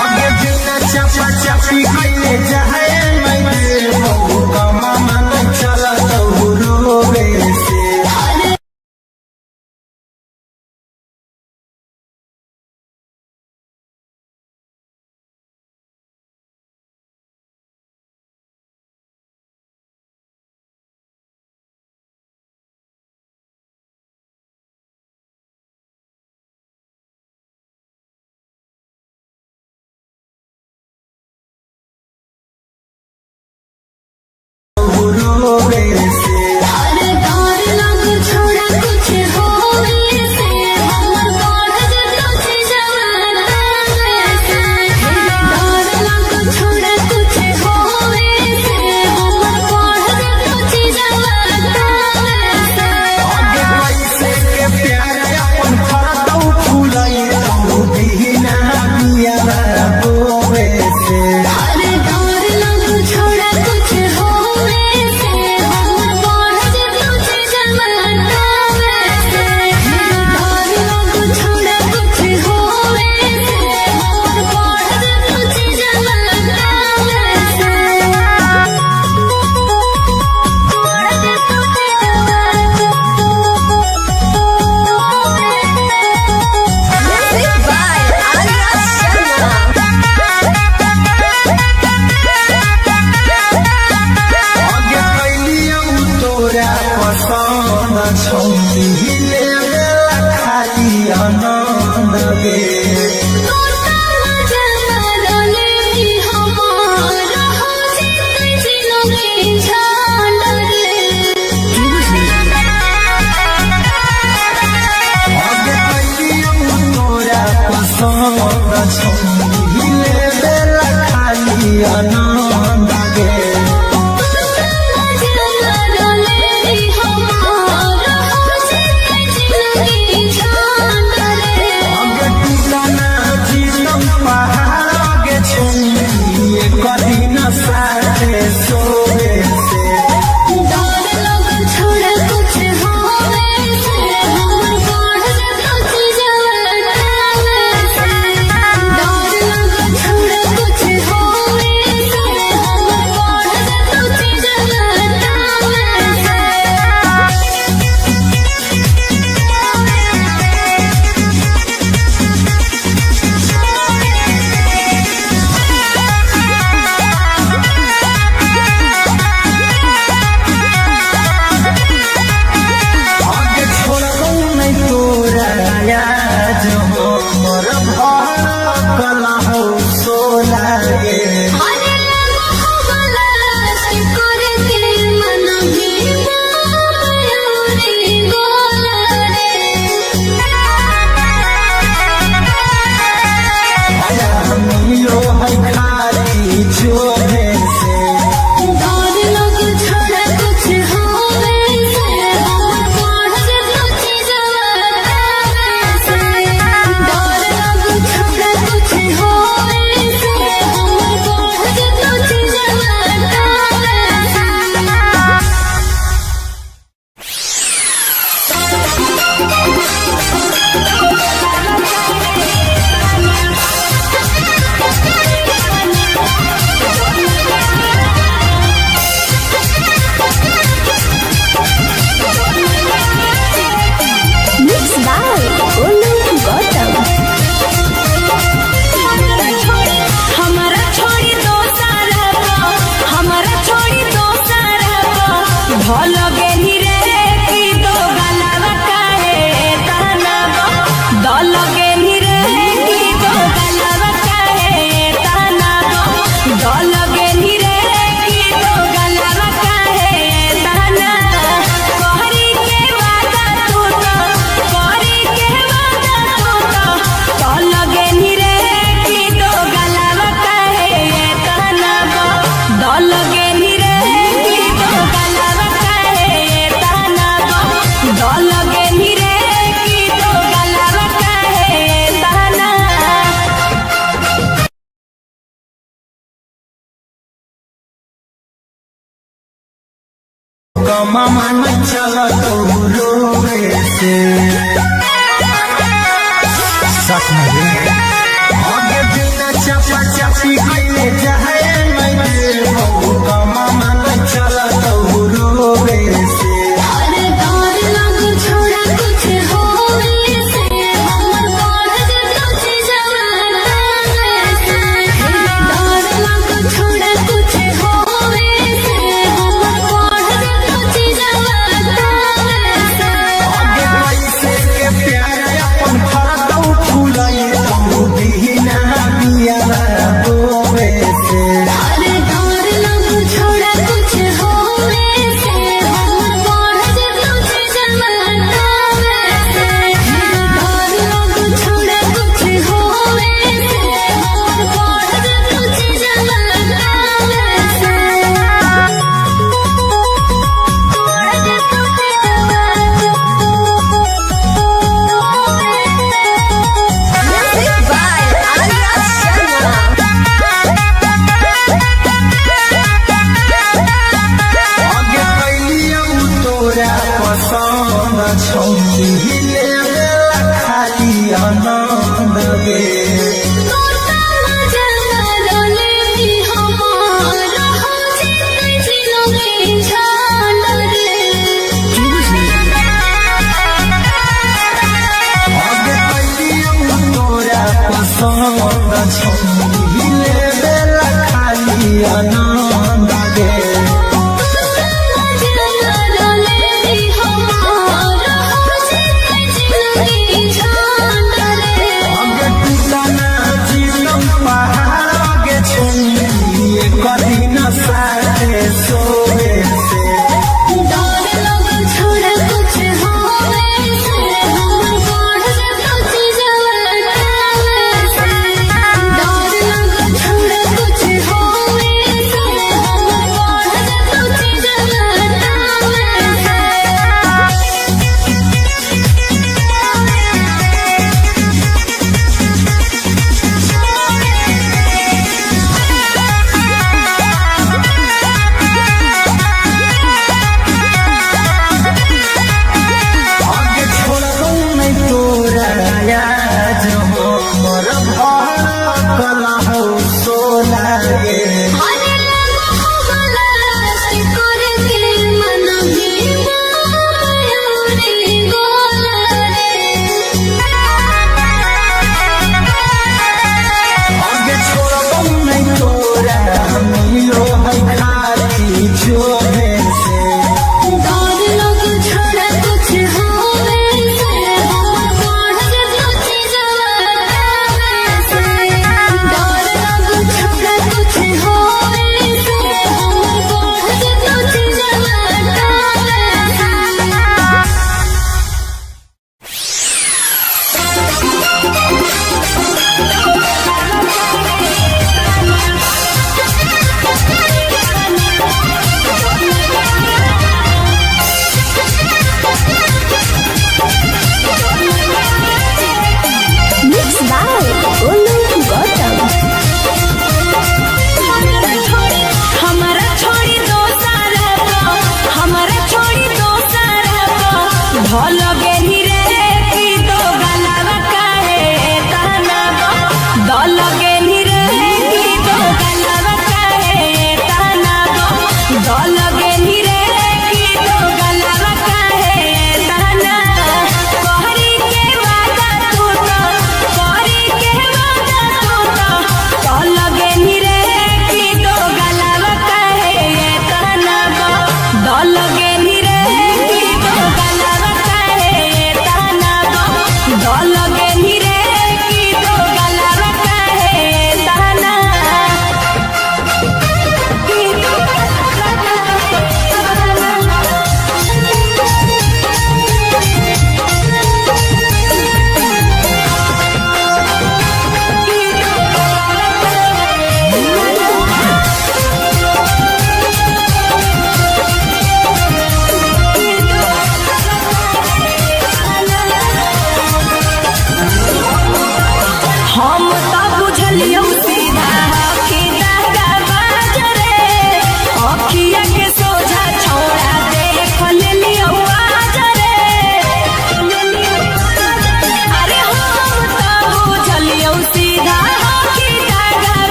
आगे बिना चापा चापी कैले जाए मैं बहु कमा मन चला तो रोवे से कमा मन चला तो रोवे से सच में आगे बिना चपा चपी कइले जाए मैं कमा मन चला तो रोवे से अरे डर लग छोड़ा कुछ होवे से हमर पढ़ जे कुछ जवाना से डर लग छोड़ा कुछ होवे से हमर पढ़ जे कुछ जवाना से आगे पैसे के प्यार अपन फरदौ फुलाई तो दीना बिया रोवे से अरे डर लग छोड़ा कुछ होवे से हमर पढ़ जे कुछ जवाना से डर लग छोड़ा कुछ होवे से हमर पढ़ जे कुछ जवाना से Music by Arya Sharma. आगे कैलियौ तोरा पसंद छौनी लेला खाली आनंद गे आगे कैलियौ तोरा पसंद छौनी लेला खाली आनंद गे Thank you.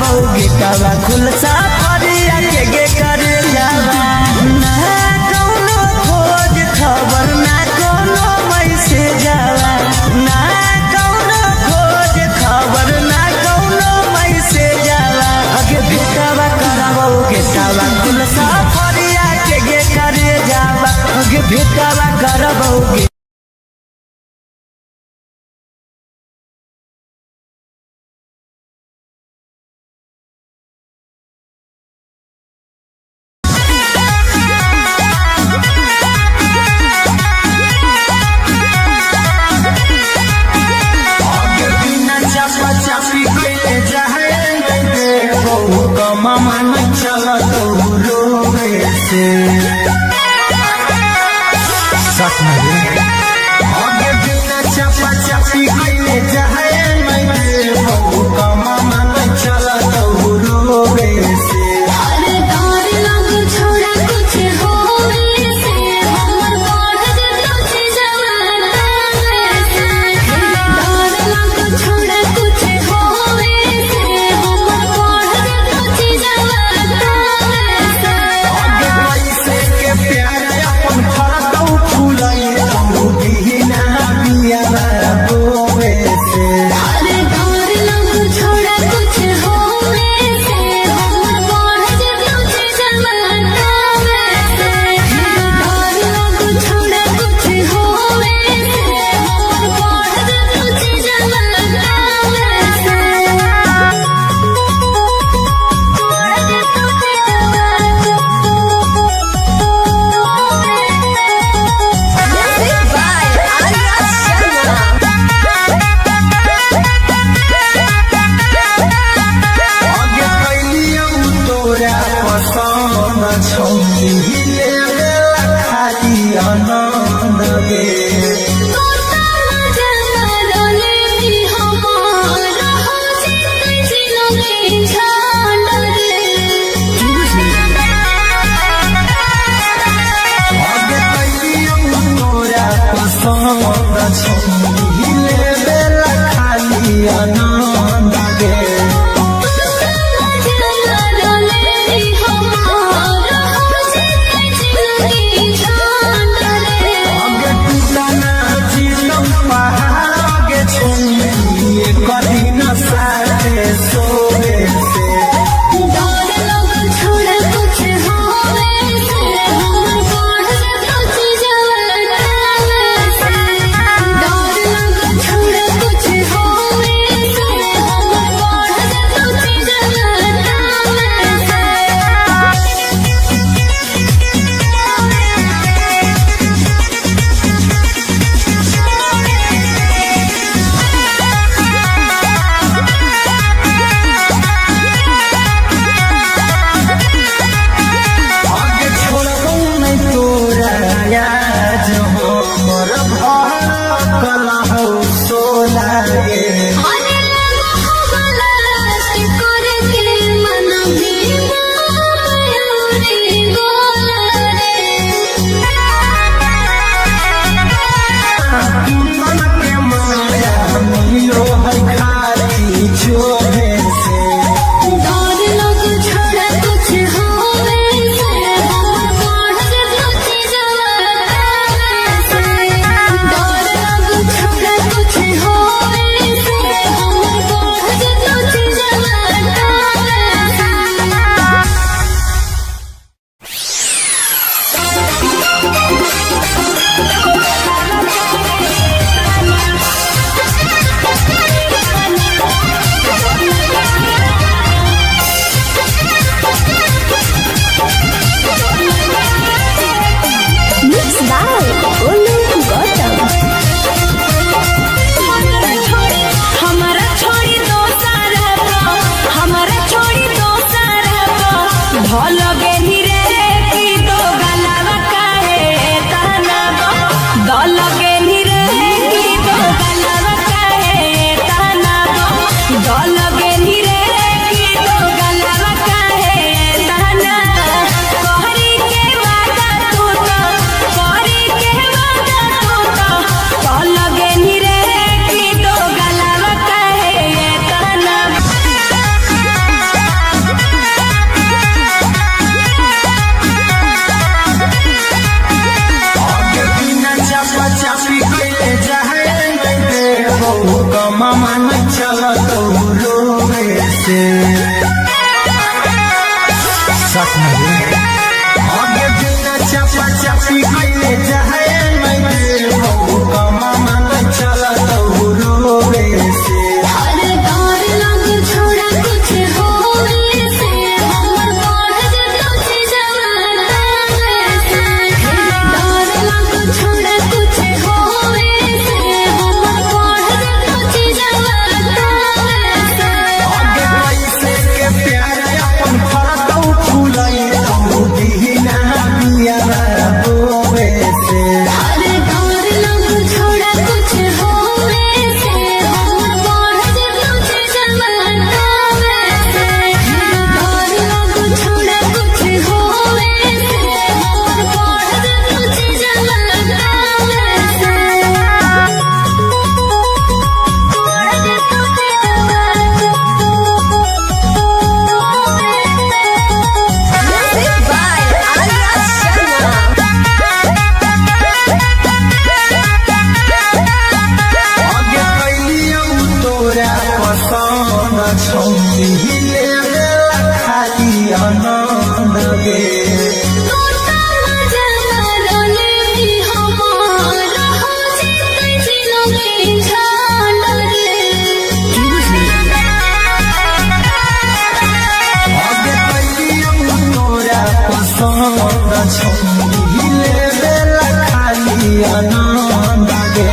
गेटवा खुलसा फरिया के गे करे जावा ना कौनो खोज खबर ना कौनो मैसेज जावा ना कौनो खोज खबर ना कौनो मैसेज जावा अगे भेटवा करबो गेटवा खुलसा फरिया के गे करे जावा अगे भेटवा करबो चापी कैले जाए मामा न चला तो रोवे से आगे बिना चापा चापी कैले जाए मामा न चला तो रोवे से अरे डर लग छोड़ा कुछ होवे से हमर बढ़ जतो छी जवाना से डर लग छोड़ा कुछ होवे से हमर बढ़ जतो छी जवाना से आगे पैसे के प्यार अपन फरकौ फुलाई बिना बिया रोवे से अरे डर से सच में आगे बिना चापा चापी कइले जाए मैं बहु कमा मन चला तो रोवे से अरे डर लग छोड़ा कुछ होवे से हमर बढ़ जतो जवाना से डर लग छोड़ा कुछ होवे से हमर बढ़ जतो जवाना से आगे कैसे के प्यार अपन फरतौ फुलाई तो दीना बिया बोवे से अरे डर लग छोड़ा कुछ होवे से हमर बढ़ जतो जवाना से डर लग छोड़ा कुछ होवे से हमर बढ़ जतो जवाना Music by Arya Sharma. आगे कैलियो तोरा पसंद छौनी ले खाली आनंद गे तोता मजा रोले भी हमारा हो जिते जिलो में झाल रे आगे कैलियो तोरा पसंद छौनी ले खाली आनंद गे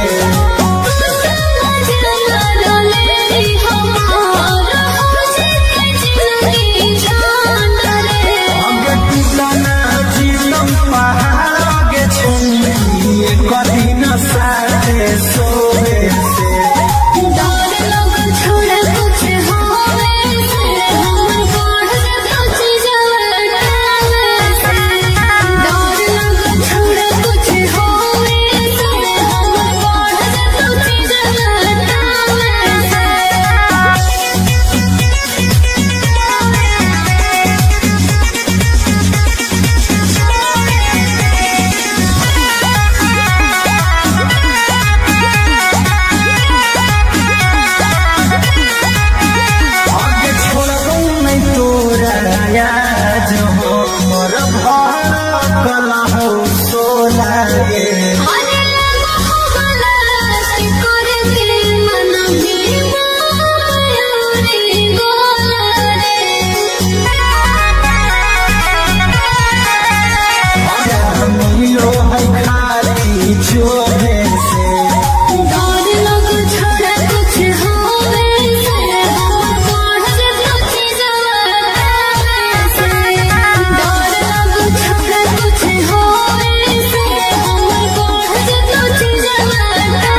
तोता मजा रोले भी हमारा हो जिते जिलो में झाल रे आगे टूटना जीतम पहाड़ आगे छौनी कदी न साथे सोवे से डर लग छोड़ा कुछ होवे से हमर बढ़ जतो जवाना से डर लग छोड़ा कुछ होवे से हमर बढ़ जतो जवाना आगे छोड़बो नहीं तोरा याद हमर भड़कल हो सोला गे अरे मोहब्बत करे दिल मन भी मयूरी गोला रे मिलो है खाली चोरे से डर लग छोड़ा कुछ होवे से हमर बढ़ जतो जवाना से डर लग छोड़ा कुछ होवे से हमर बढ़ जतो जवाना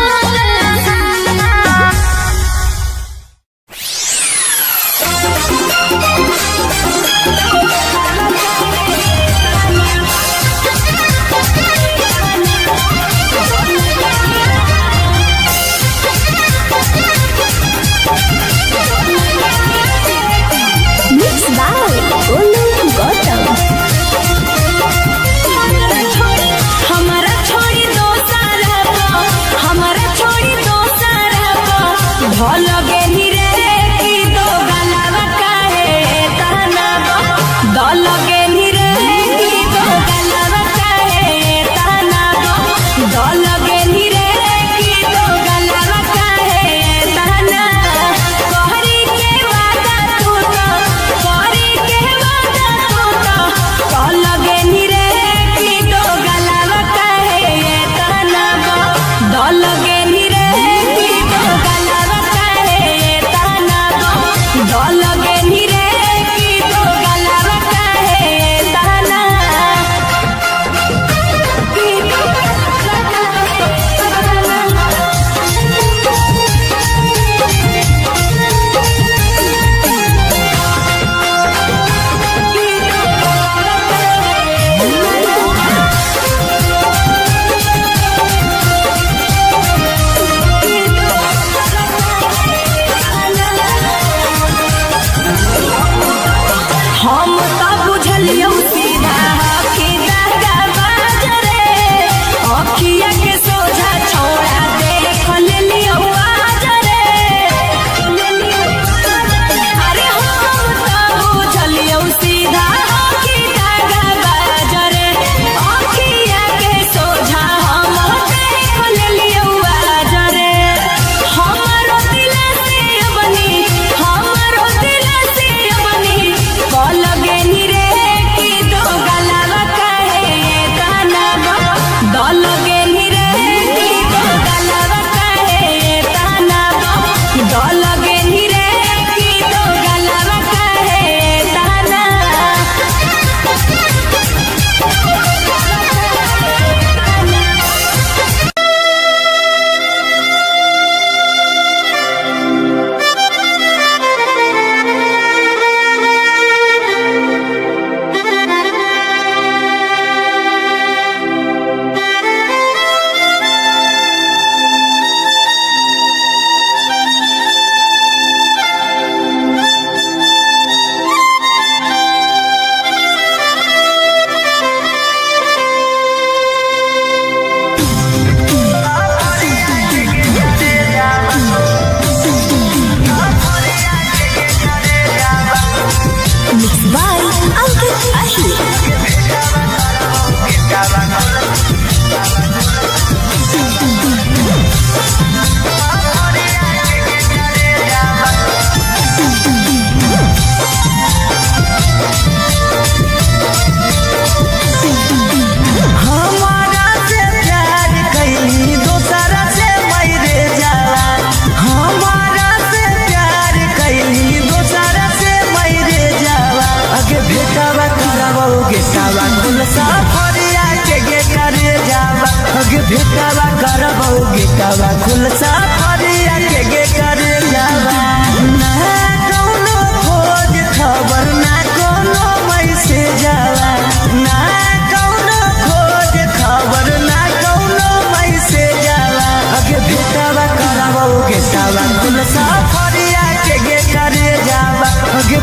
Mixed by Olu Gautam. हमारा छोड़ी दो सारा हमारा छोड़ी दो सारा भल गेली रे की दो गलावा काहे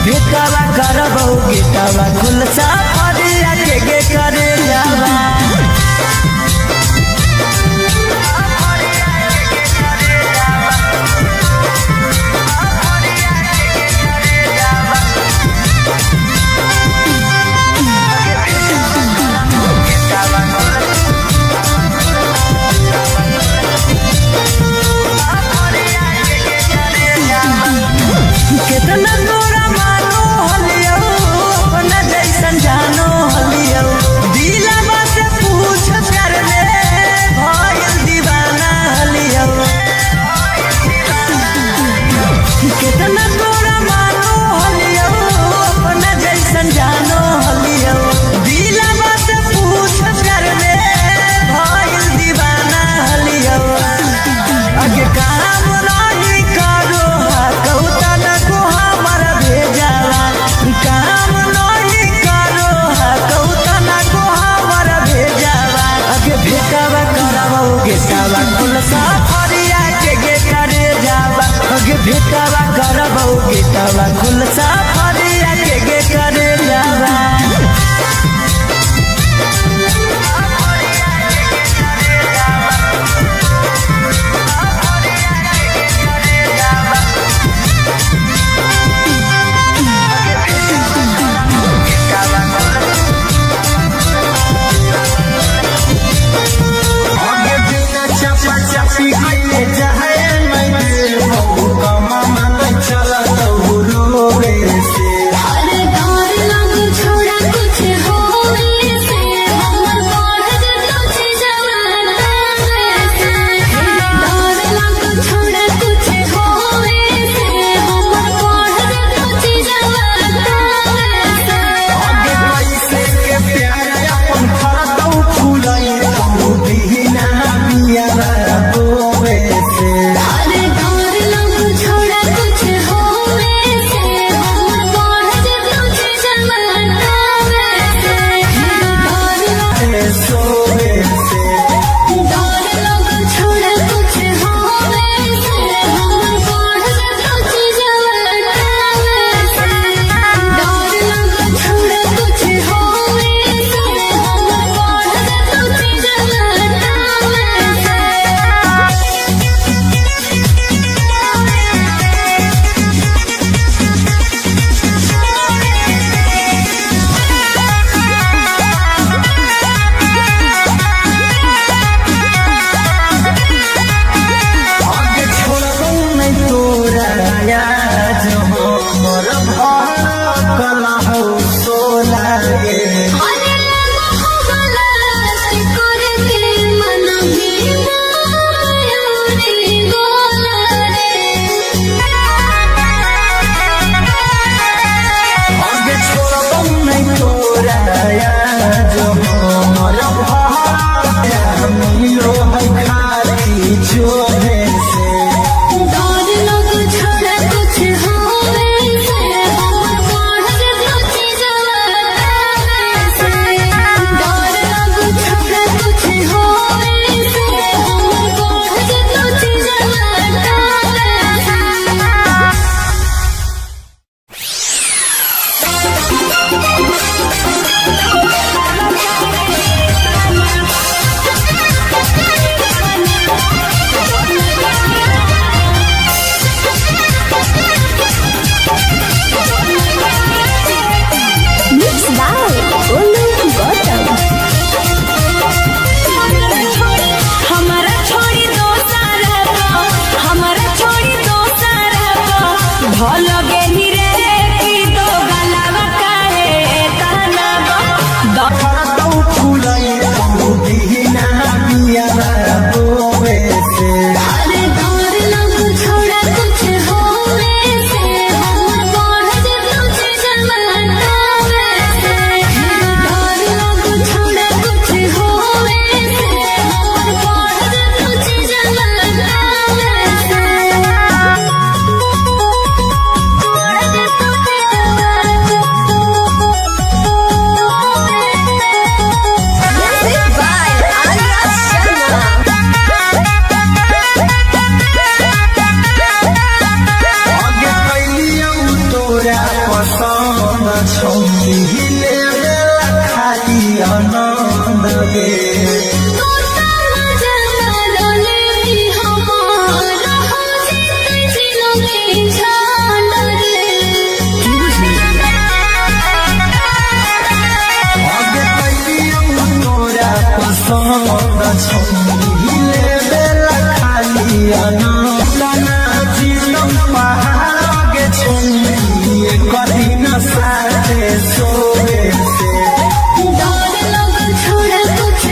भेटावा करबौ गेटावा खुलसा फरिया के करे जावा कितना तोरा मानो हलियो अपना जैसन जानो हलियो दिलवा से पूछ प्यार में भइल दीवाना हलियो कितना तोरा मानो हलियो अपना जैसन जानो हलियो दिलवा से पूछ प्यार में भइल दीवाना हलियो आगे काम नहीं करो कहूता न को हमारा भेजावा काम नहीं करो कहूता न को हमारा भेजावा आगे भेटावा करावा गेटावा खुलसा फरिया के करे जावा आगे भेटावा करावा गेटावा खुलसा फरिया के करे जावा आगे बिना चापा चापी कइले जाए मैं बहु कमा मन चला तो रोवे से अरे डर लग छोड़ा कुछ होवे से हमर बढ़ जतो जवाना से डर लग छोड़ा कुछ होवे से हमर बढ़ जतो जवाना से आगे कैसे के प्यार अपन फरदौ फूलई तो बिना बिया रोवे से अरे डर लग छोड़ा कुछ होवे से हमर बढ़ जतो जवाना से डर सोवे से डर लग छोड़ा कुछ होवे से हमर बढ़ जतो जवाना से डर लग छोड़ा कुछ होवे से हमर बढ़ जतो आगे छोड़बौ नहीं तोरा याद हो मोर भार कला हो सोला गे अरे मोहब्बत करके मन भी मायूरी बोला आगे छोड़बौ नहीं तोरा याद हो मोर भार मिलो है खाली जोहे से डर लग छोड़ा कुछ होवे से हमर बढ़ जतो जवाना से डर लग छोड़ा कुछ होवे से हमर बढ़ जतो जवाना Mixed by Olu Gautam. हमारा छोड़ी दो सारा हमारा छोड़ी दो सारा भल गेली रे की दो गलावा काहे कहना छौरी लेवे खाली आनंद गे छौरी लेवे खाली आनंद नाचिलम पहाड़ के छौरी कभी न साथे सोवे से छोड़ा कुछ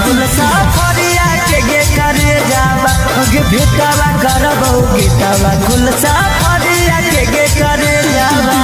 कुल सफरिया के गे करे जावा गे भेटावा करबौ गेटावा कुल सफरिया के गे करे जावा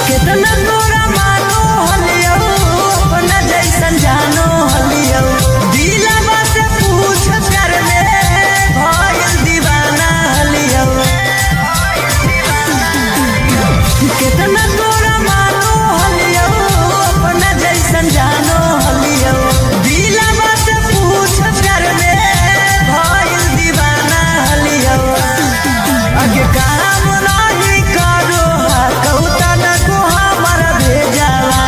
कितना तोरा मानो हलियो अपना जैसन जानो हलियो दिलवा से पूछ कर ले भइल दीवाना हलियो कितना तोरा मानो हलियो अपना जैसन जानो हलियो दिलवा से पूछ कर ले भइल दीवाना हलियो आगे काम नहीं करो कहूता न को हमारा भेजावा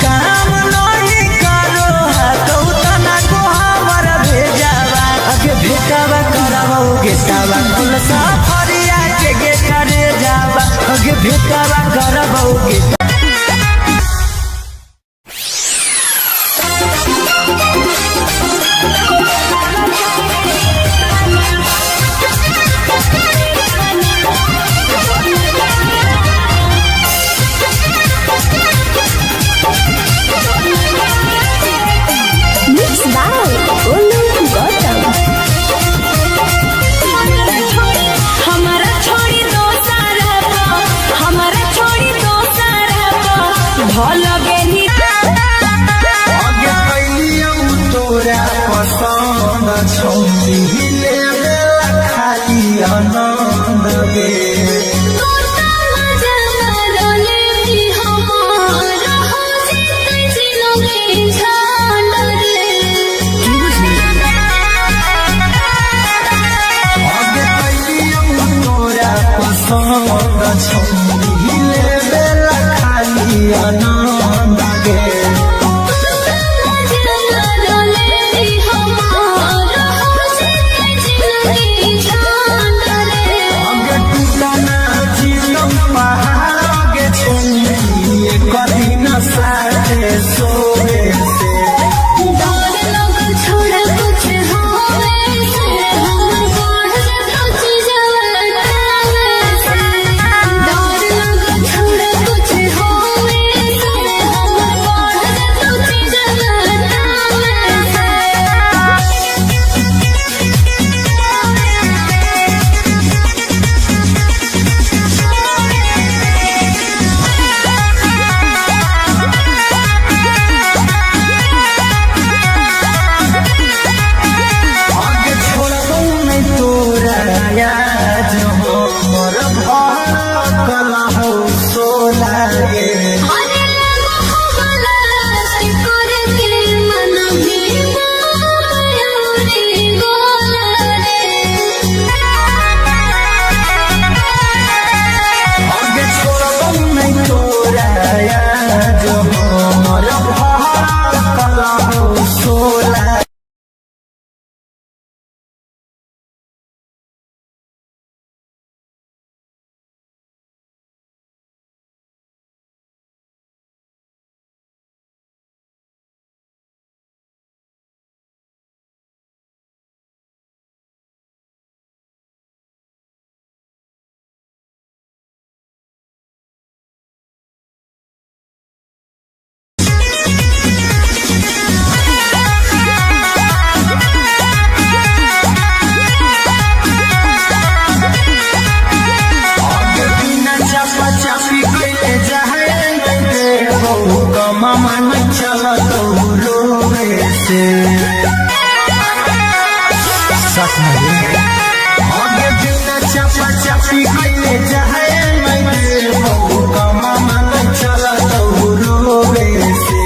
काम नहीं करो कहूता न को हमारा भेजावा आगे भेटावा करावा गेटावा कुल सफरिया के गे करे जावा आगे भेटावा करावा गेटा Mixed by Olu Gautam. हमारा छोड़ी दो सारा पा, हमारा छोड़ी दो सारा पा, भल गेली आगे कैलियौ तोरा पसंद छौरी लेबेला खाली आनंद गे आगे कैलियौ तोरा पसंद छौरी लेबेला खाली आनंद गे आगे टूटा ना जीलो पहाड़ गे छोरी कदी न साथे सोए से आगे छोड़बौ नहीं तोरा याद हमर भड़कल हौ सोला गे आगे छोड़बौ नहीं तोरा याद हमर भड़कल हौ सोला आगे बिना चापा चापी कैले जाए नहीं देबौ कमामा नहीं चलतौ रोवे से आगे बिना चापा चापी कैले जाए नहीं देबौ कमामा नहीं चलतौ रोवे से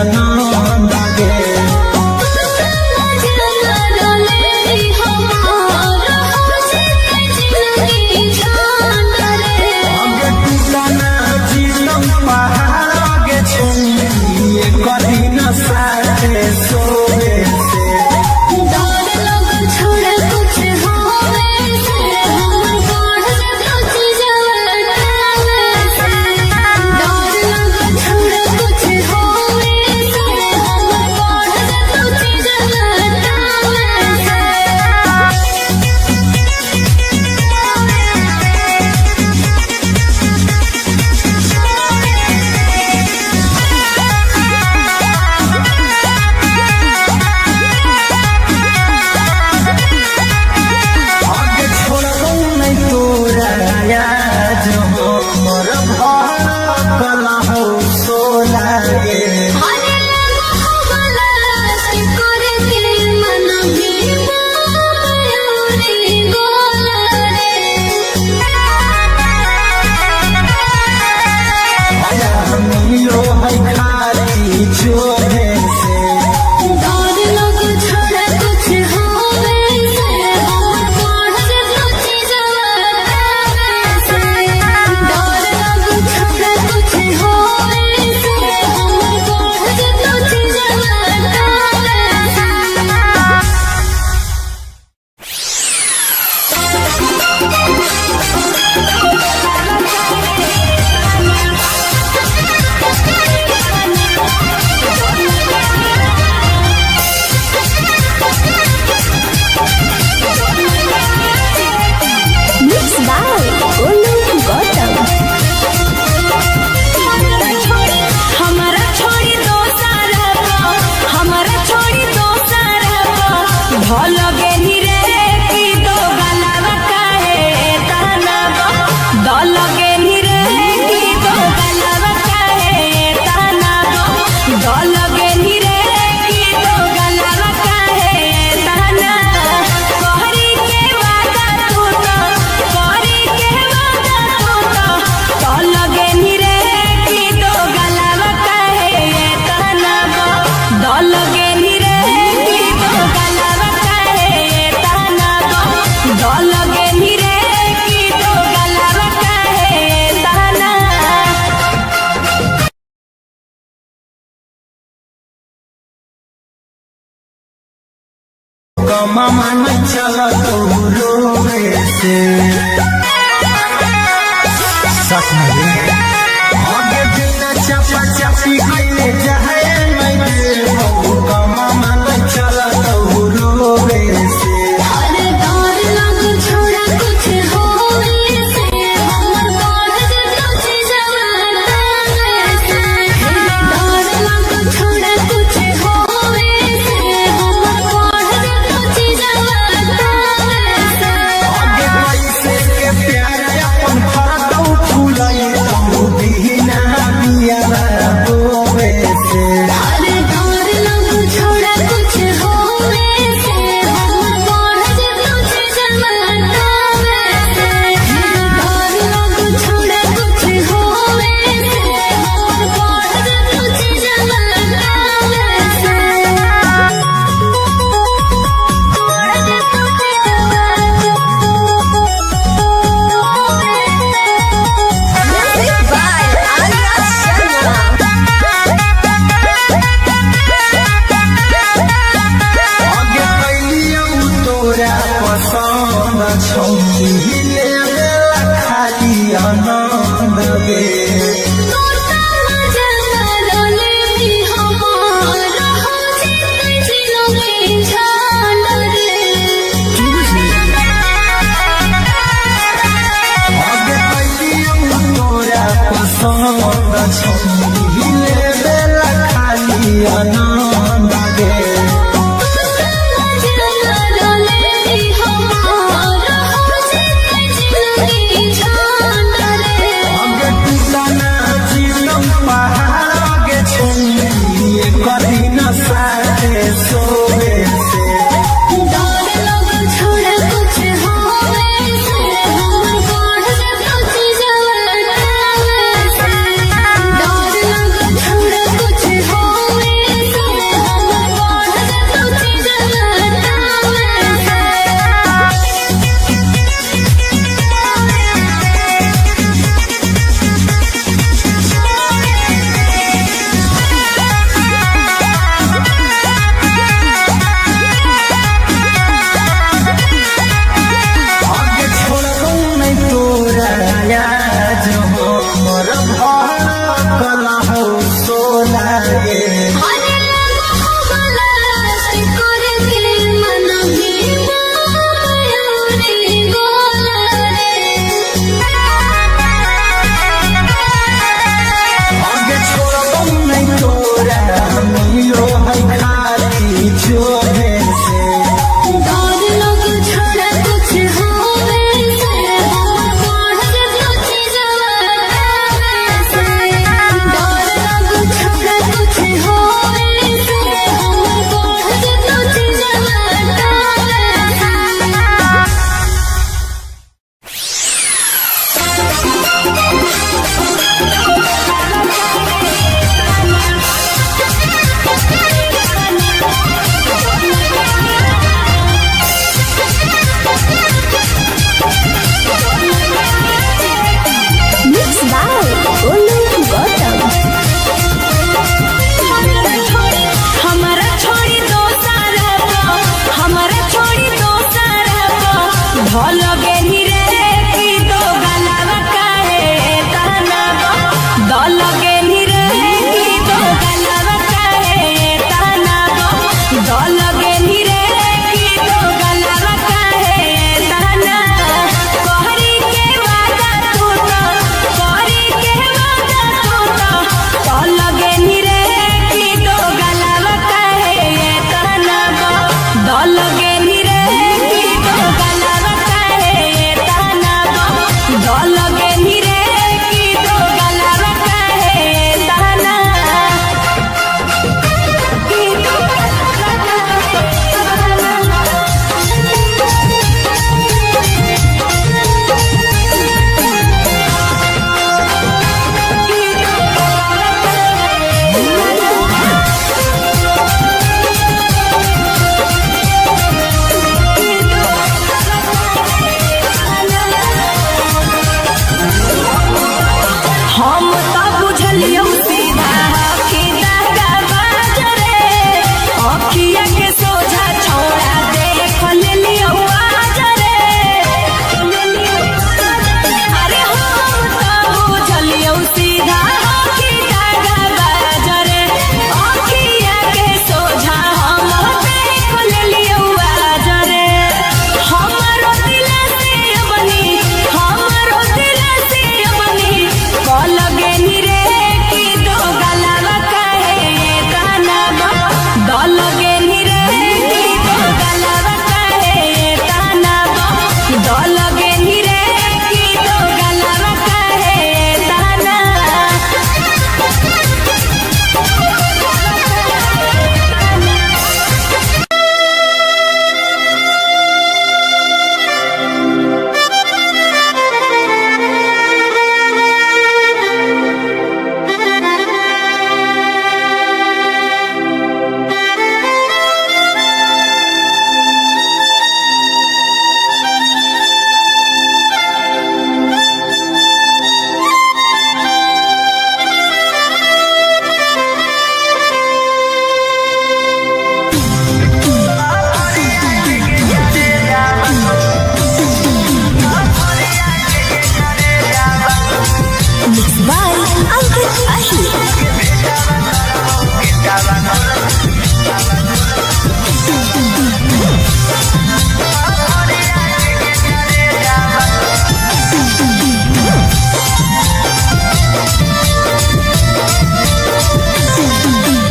आनंद गे मामा न चला तो रोवे से सच में आगे बिना चपा चपी कइले जाए मैं देबो मामा न चला तो रोवे से अरे डर लग छोड़ा कुछ होवे से हमर बाढ़ जे कुछ जवाना से डर लग छोड़ा कुछ होवे से हमर बाढ़ जे कुछ जवाना से आगे पैसे के प्यार अपन फरदौ फुलाई तो बिना बिया बोवे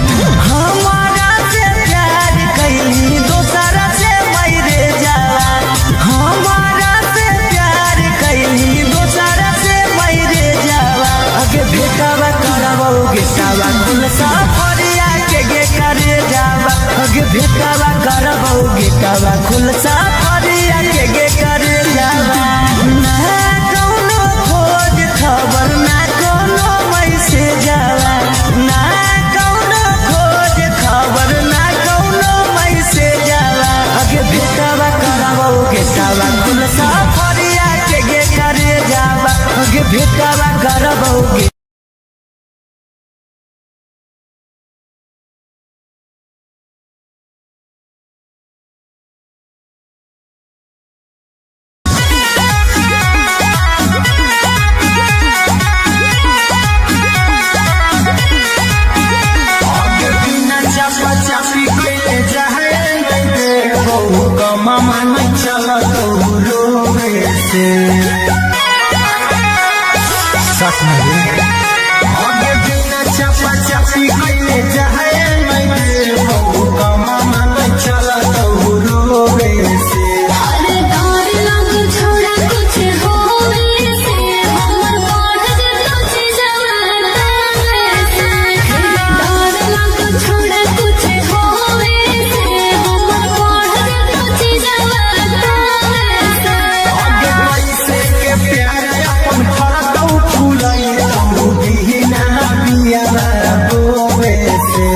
हमारा से प्यार कैली दोसरा से मरे जाला हमारा से प्यार कैली दोसरा से मरे जाला आगे भेटावा करबोगे सावा कुल सफरिया के गे करे जावा आगे भेटावा करबोगे कावा कुल सफरिया के गे करे जावा ना कौनो खोज खबर ना कौनो मैसेज जाला ना कौनो खोज खबर ना कौनो मैसेज जाला आगे भेटावा करबोगे सावा कुल सफरिया के गे करे जावा आगे भेटावा करबोगे चापा चापी कैले जाए मामा नहीं चला तो रोवे से आगे बिना चापा चापी कैले जाए मामा नहीं चला तो रोवे से अरे डर लग छोड़ा कुछ होवे से हमर बढ़ जतो जवाना से डर लग छोड़ा कुछ होवे से हमर बढ़ जतो जवाना से आगे पैसे के प्यार अपन फरकौ फुलाई बिना बिया रोवे से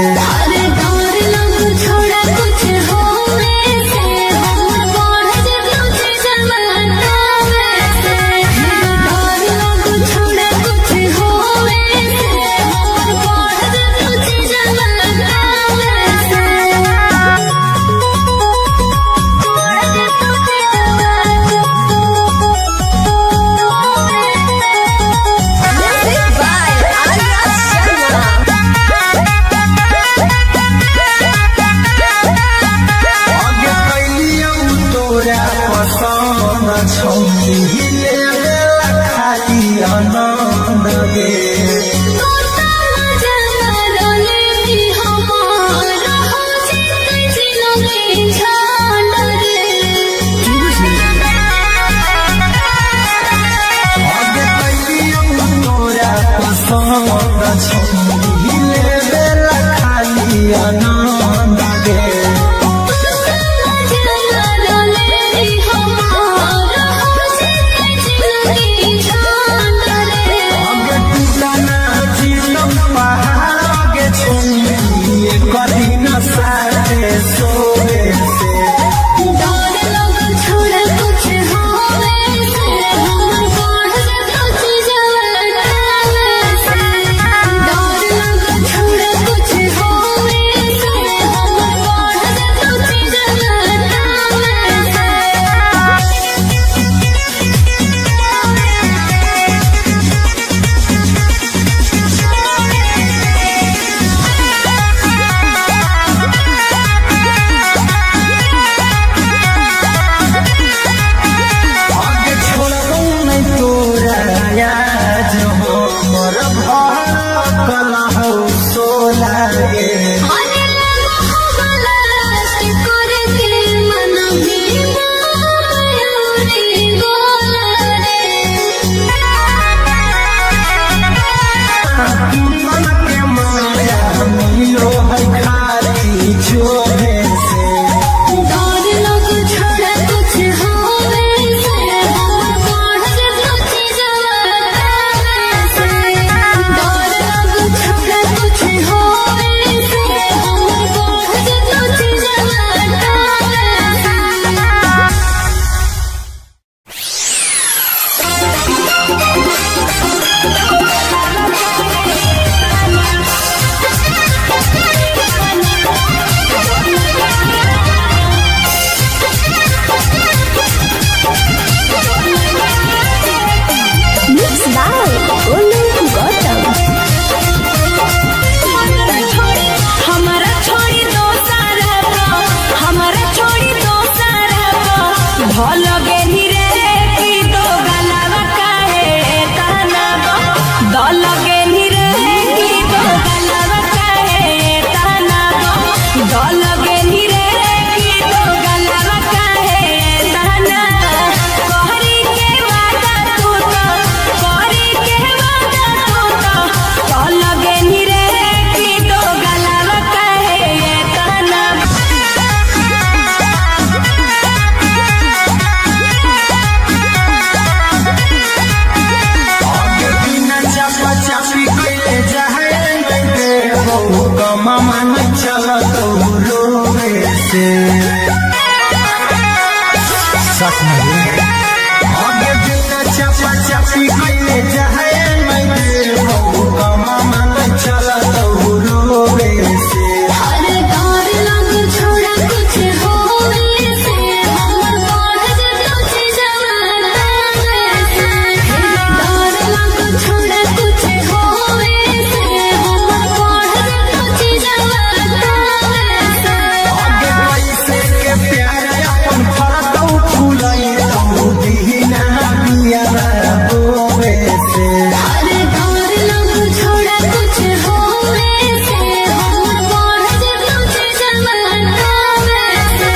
चापी कइले जाए मैं देबो कमा मन चला तो रोवे से अरे डर लग छोड़ा कुछ होवे से हमर बढ़ जतो जवाना से डर लग छोड़ा कुछ होवे से हमर बढ़ जतो जवाना से आगे पैसे के प्यार अपन फरतौ फुलाई तो दीना बिया बोवे से अरे डर लग छोड़ा कुछ होवे से हमर बढ़ जतो जवाना से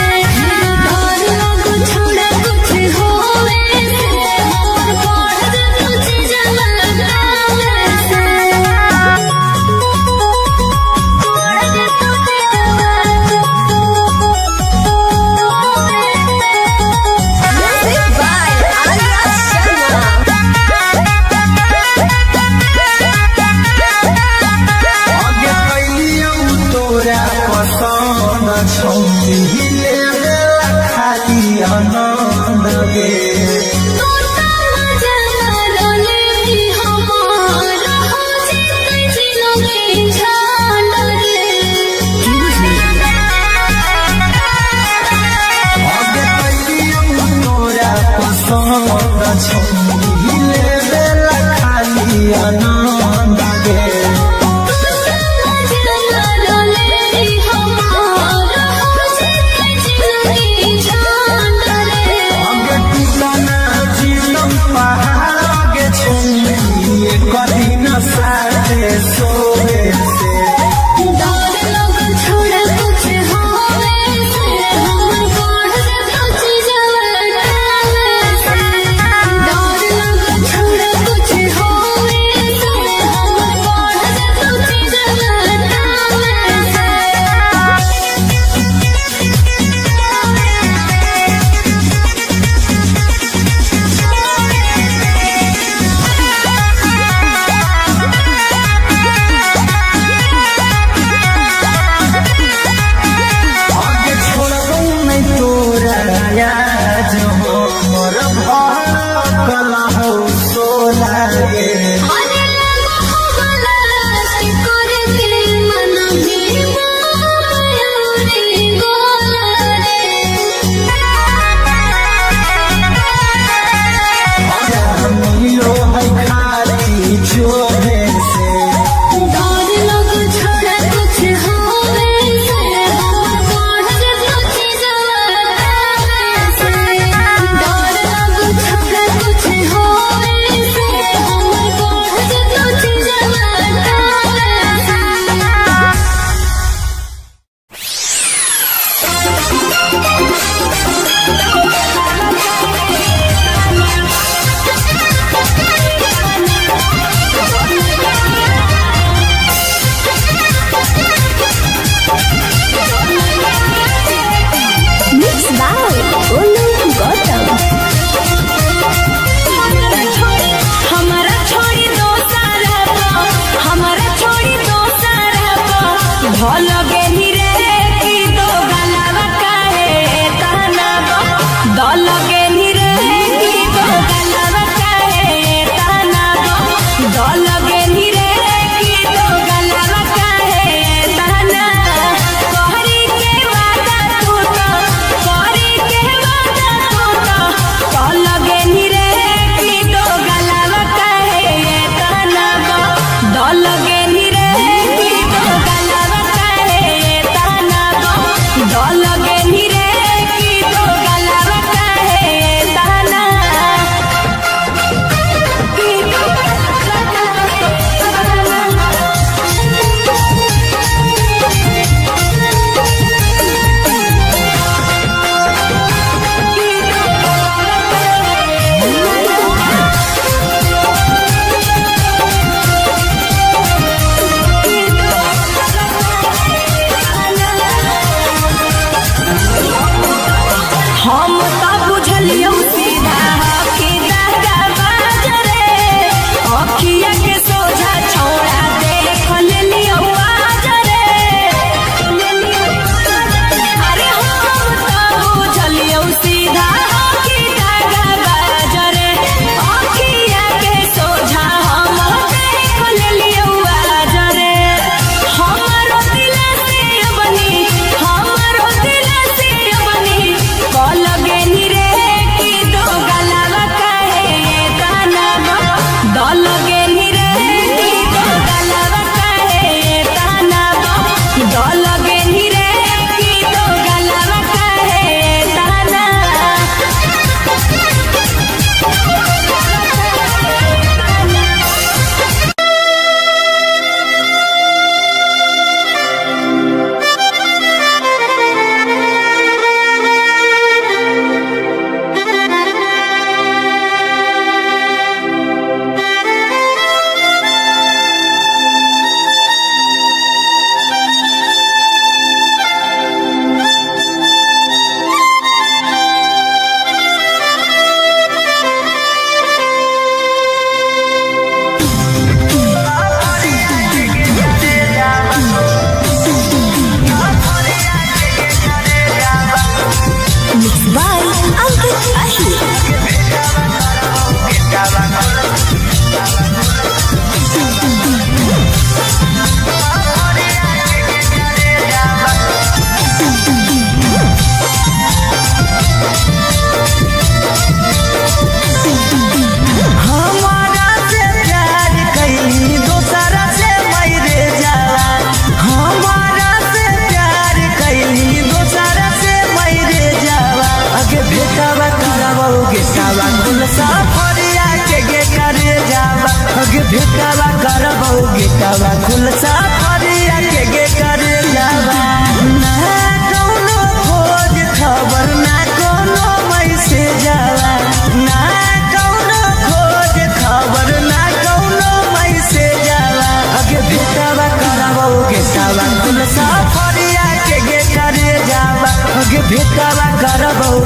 डर लग छोड़ा कुछ होवे से हमर बढ़ जतो जवाना Music by Arya Sharma. आगे कैलियौ तोरा पसंद छौरी ले खाली आनंद गे आगे कैलियौ तोरा पसंद छौरी ले खाली आनंद गे आगे टूटा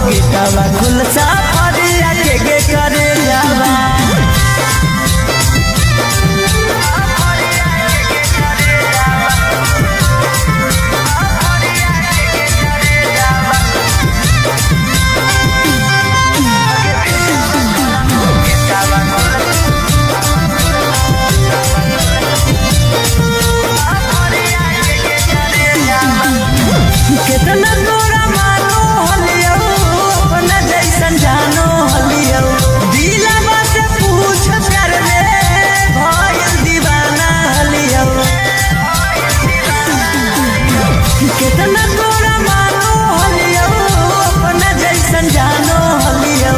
गेटवा खुलसा फरिया के करे जावा कितना तोरा मानो हलियो अपना जैसन जानो हलियो दिलवा से पूछ प्यार में भइल दीवाना हलियो कितना तोरा मानो हलियो अपना जैसन जानो हलियो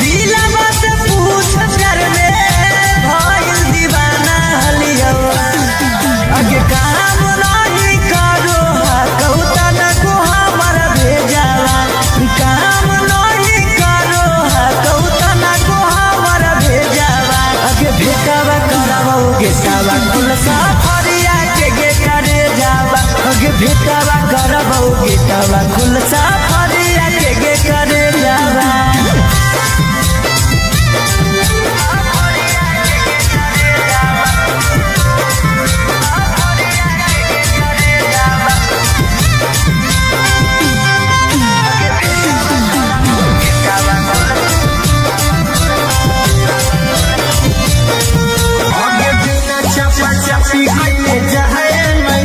दिलवा से पूछ प्यार में भइल दीवाना हलियो आगे काम नहीं करो कहूता न को हमारा भेजावा काम नहीं करो कहूता न को हमारा भेजावा आगे भेटावा करावा गेटावा खुलसा फरिया के करे जावा आगे भेटावा करावा गेटावा खुलसा फरिया के करे जावा आगे बिना चापा चापी कइले जाए मैं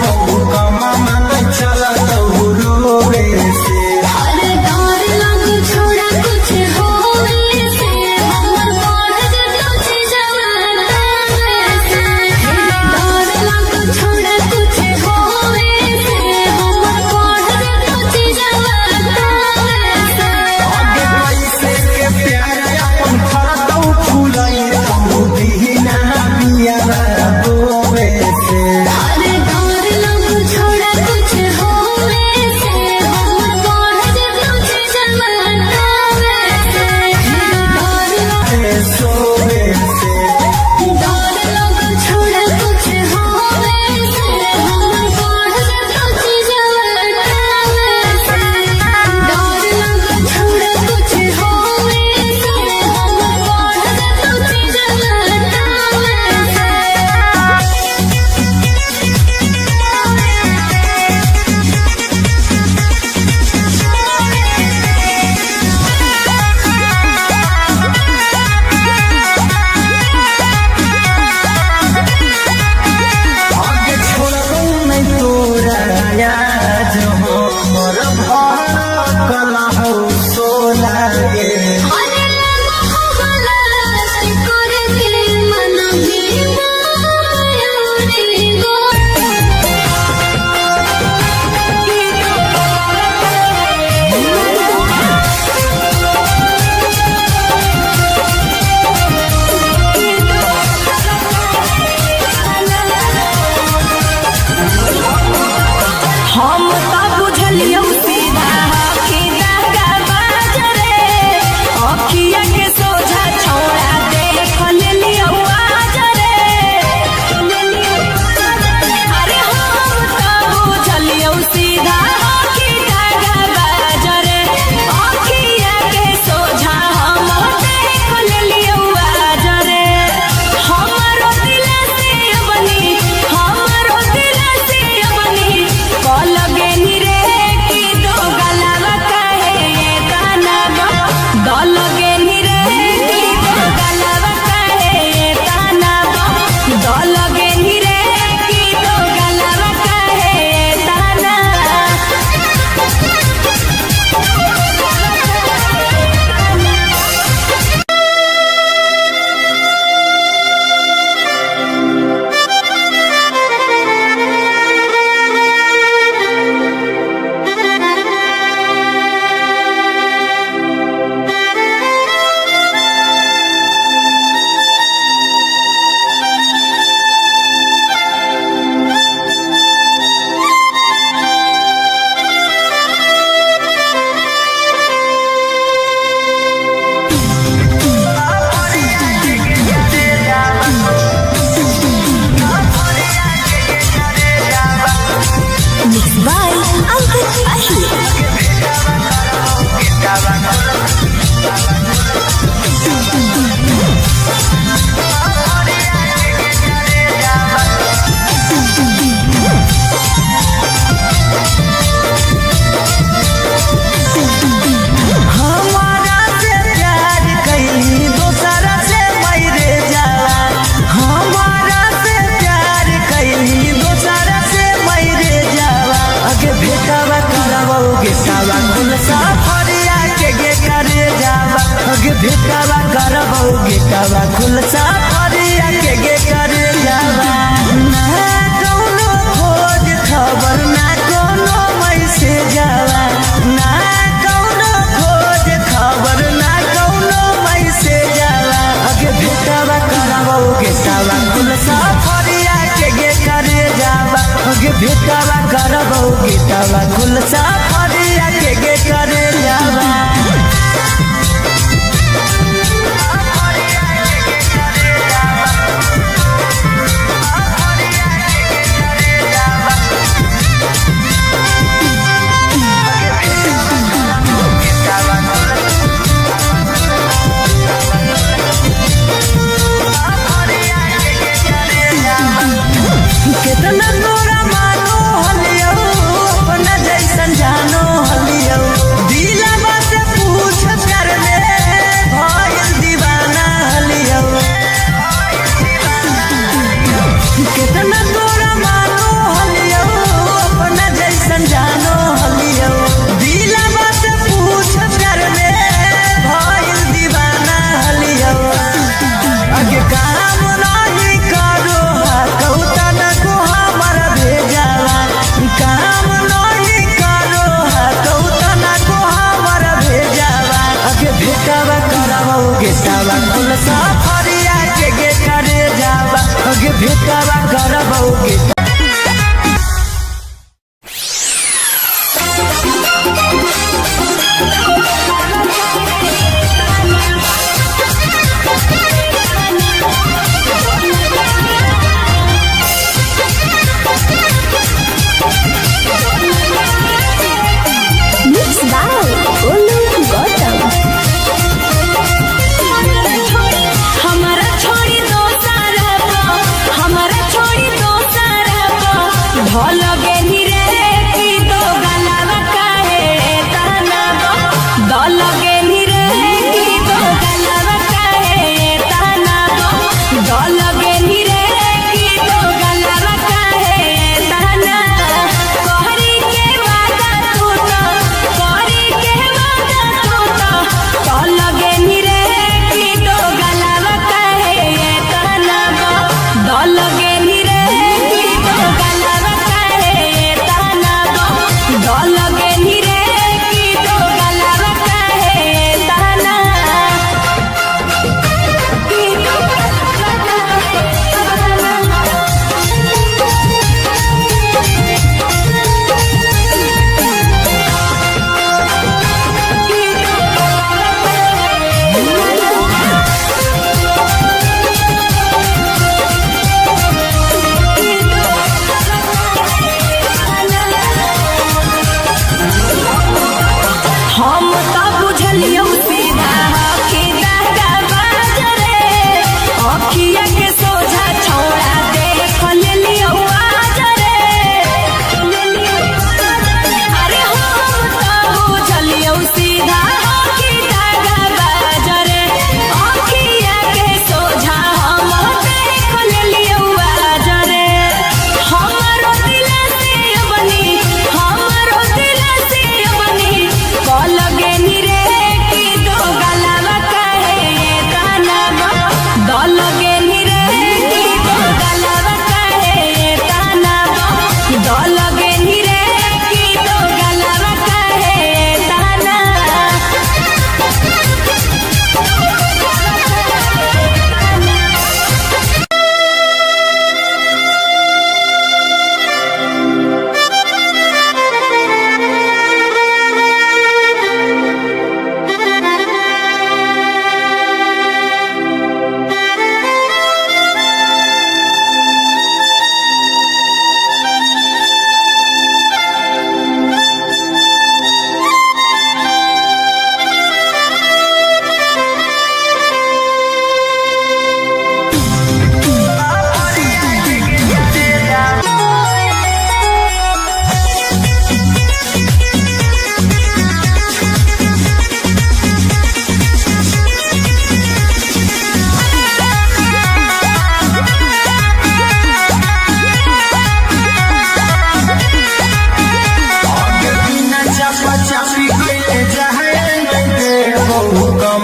बहु कमा मन चला तो रोवे से अरे डर लग छोड़ा कुछ होवे से हमर बढ़ जतो छी जवाना से डर लग छोड़ा कुछ होवे से हमर बढ़ जतो छी जवाना से आगे पैसे के प्यार अपन फरतौ फुलाई तो दीना बिया रोवे से अरे डर लग छोड़ा कुछ होवे से हमर बढ़ जतो छी जवाना से डर सोवे से डर लग छोड़ा कुछ होवे से हमर बढ़ जतो छी जवाना से डर लग छोड़ा कुछ होवे से हमर बढ़ जतो छी जवाना आगे छोड़ो नहीं तोरा याद हो मोर भार कला हो सोला गे अरे लगा हो गलत करके मन में मायूरी गो हम त बुझलियौ सीधा कि दागा बाजरे अखिया के सोझा छोड़ा देख लेलियौ आजरे अरे हम त बुझलियौ सीधा कि दागा बाजरे अखिया के सोझा हम देख लेलियौ आजरे हमरो दिल से बनी हमरो दिल से बनी लगे रे कि दो गलावा कहे ये गाना दल गे रे कि दो गलावा कहे ये गाना दल गे रे कि दो गलावा कहे ये गाना Mixed by Uncle Ashir. भेटावा करबो गेटावा कुल सफरिया के गे करे जावा अगे भेटावा करबो गेटावा कुल सफरिया के गे करे जावा ना कोनो खोज खबर ना कोनो मैसेज जावा ना कोनो खोज खबर ना कोनो मैसेज जावा अगे भेटावा करबो गेटावा कुल सफरिया के गे करे जावा अगे भेटावा करबो गेटावा कुल सफरिया के गे करे जावा कितना तोरा मानो हलियो अपना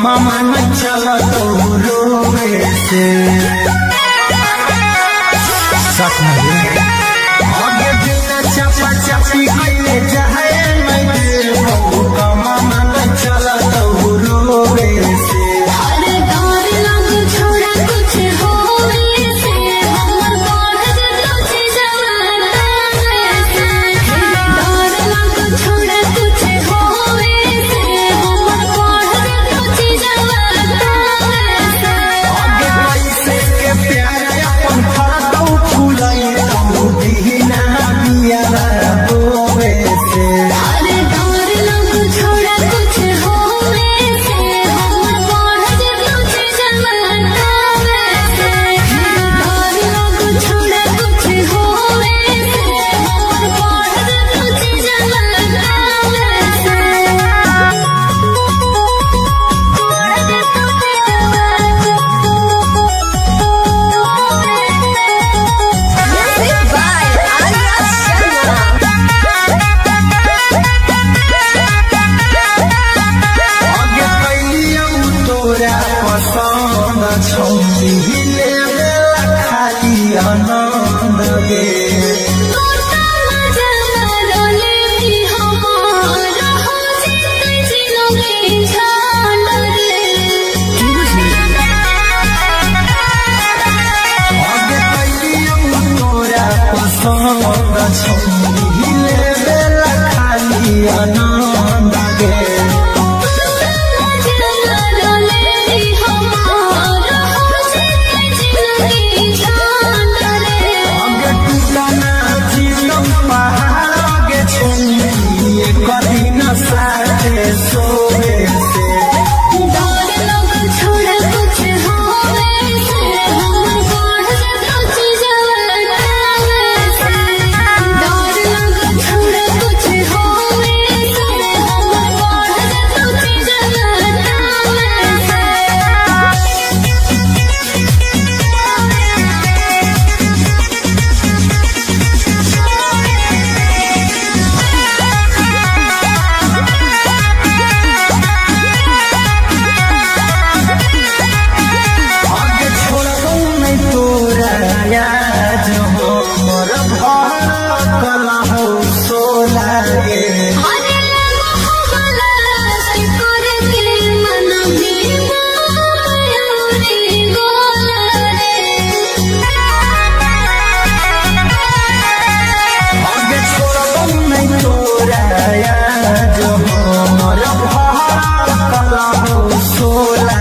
कमा मन चला तो रोवे से सच में आगे बिना चपा चपी कइले जाए मैं बहु कमा मन चला तो रोवे से अरे डर लग छोड़ा कुछ होवे से हमर बढ़ जतो छी जवाना से डर लग छोड़ा कुछ होवे से हमर बढ़ जतो छी जवाना से आगे पैसे के प्यार अपन फाटो फुलाई तो दीना बिया रोवे से अरे डर लग छोड़ा कुछ होवे से हमर बढ़ जतो छी जवाना से डर लग छोड़ा कुछ होवे से हमर बढ़ जतो छी जवाना Music by Arya आगे कैलियौ तोरा पसंद छौरी लेवे खाली आनंद गे आगे कैलियौ तोरा पसंद छौरी लेवे खाली आनंद गे आगे टूटना जीवन पहाड़ आगे छौरी कदी न साथे सोवे से छोड़ा कुछ होवे से हमर बढ़ जतो छी जवाना से डर लग छोड़ा कुछ होवे से हमर बढ़ जतो छी जवाना आगे छोड़बौ नहीं तोरा याद हो मोर भर कला हो सोला गे अरे मोहब्बला से करके मन में मायूरी गोला आगे छोड़बौ नहीं तोरा याद हो मोर भर कला हो सोला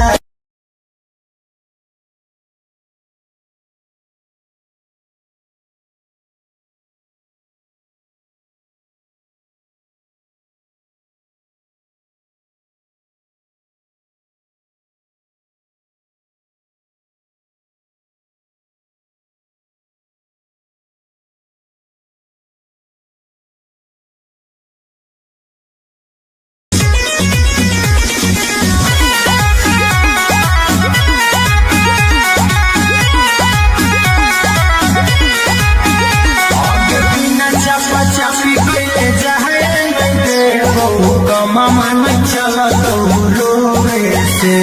आगे बिना चपा चपी कइले जाए मैं बहु कमा मन चला तो रोवे से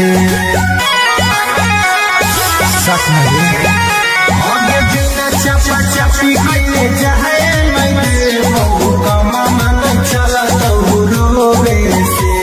सच में आगे बिना चपा चपी कइले जाए मैं बहु कमा मन चला तो रोवे से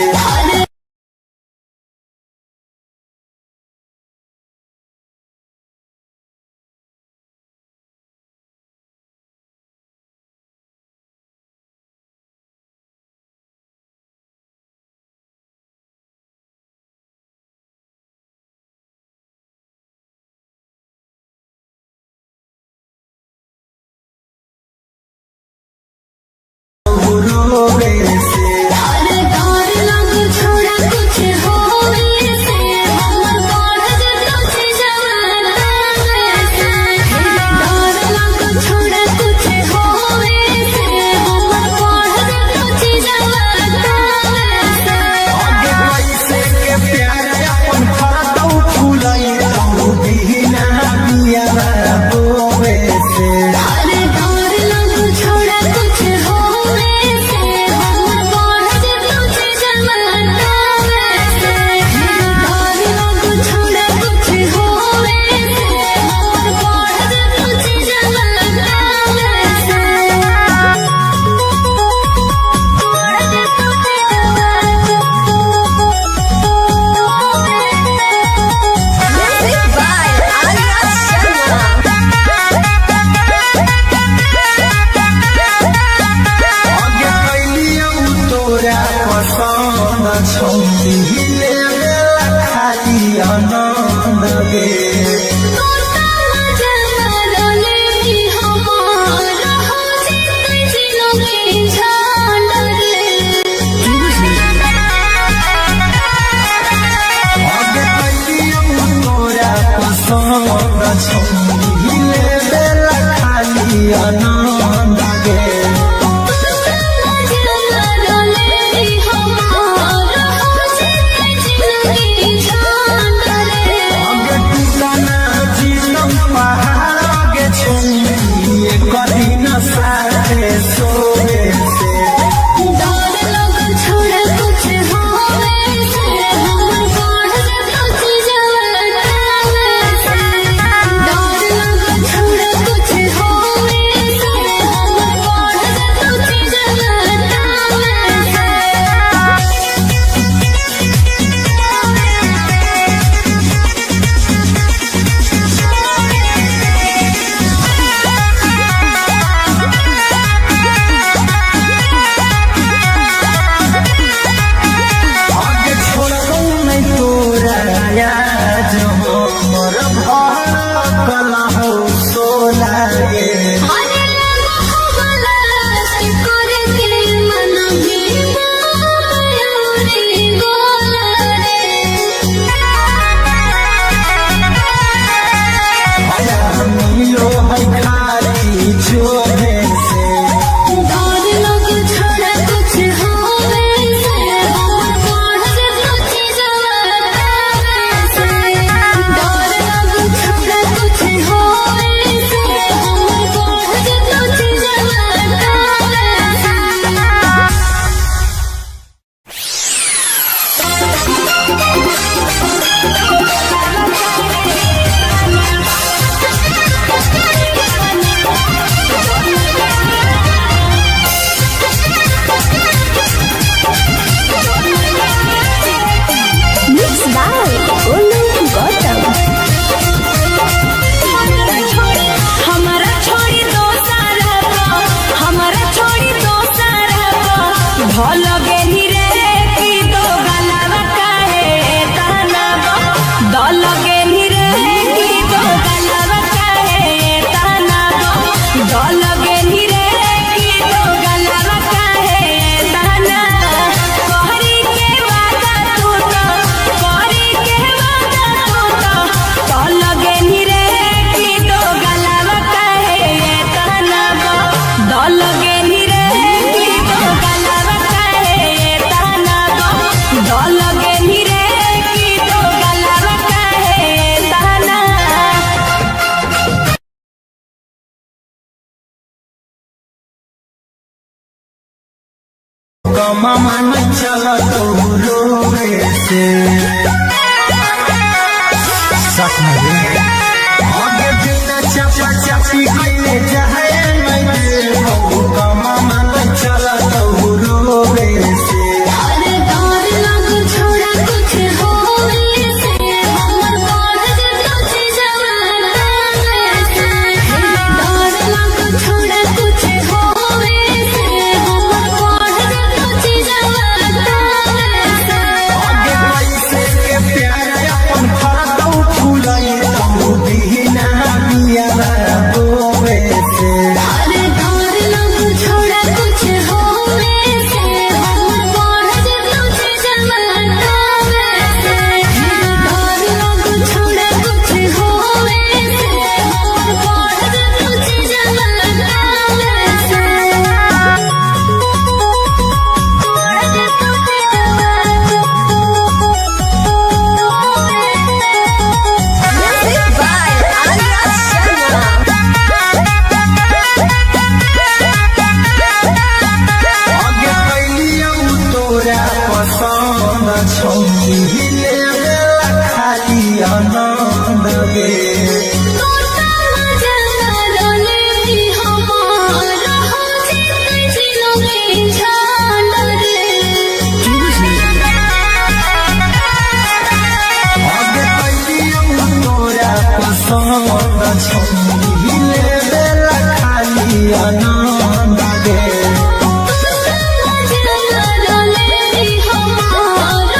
छौरी लेबेला खाली आनंद गे छौरी लेबेला खाली आनंद गे मामा न चला तो रोवे से सच में आगे बिना चपा चपी कइले जाए मैं का मामा न चला तो रोवे से अरे डर लग छोड़ा कुछ होवे से हमर बाढ़ जे तुझे जवाना से डर लग छोड़ा कुछ होवे से हमर बाढ़ जे आगे पैसे के प्यार अपन फरदौ फूलई तू बिना बिया रोवे से अरे डर लग छोड़ा कुछ होवे से हमर बाढ़ जे तुझे जवाना से डर लग छोड़ा कुछ होवे से हमर बाढ़ जे तुझे जवाना आगे कैलियौ तोरा पसंद छौरी लेबेला खाली आनंद गे आगे कैलियौ तोरा पसंद छौरी लेबेला खाली आनंद गे हमारा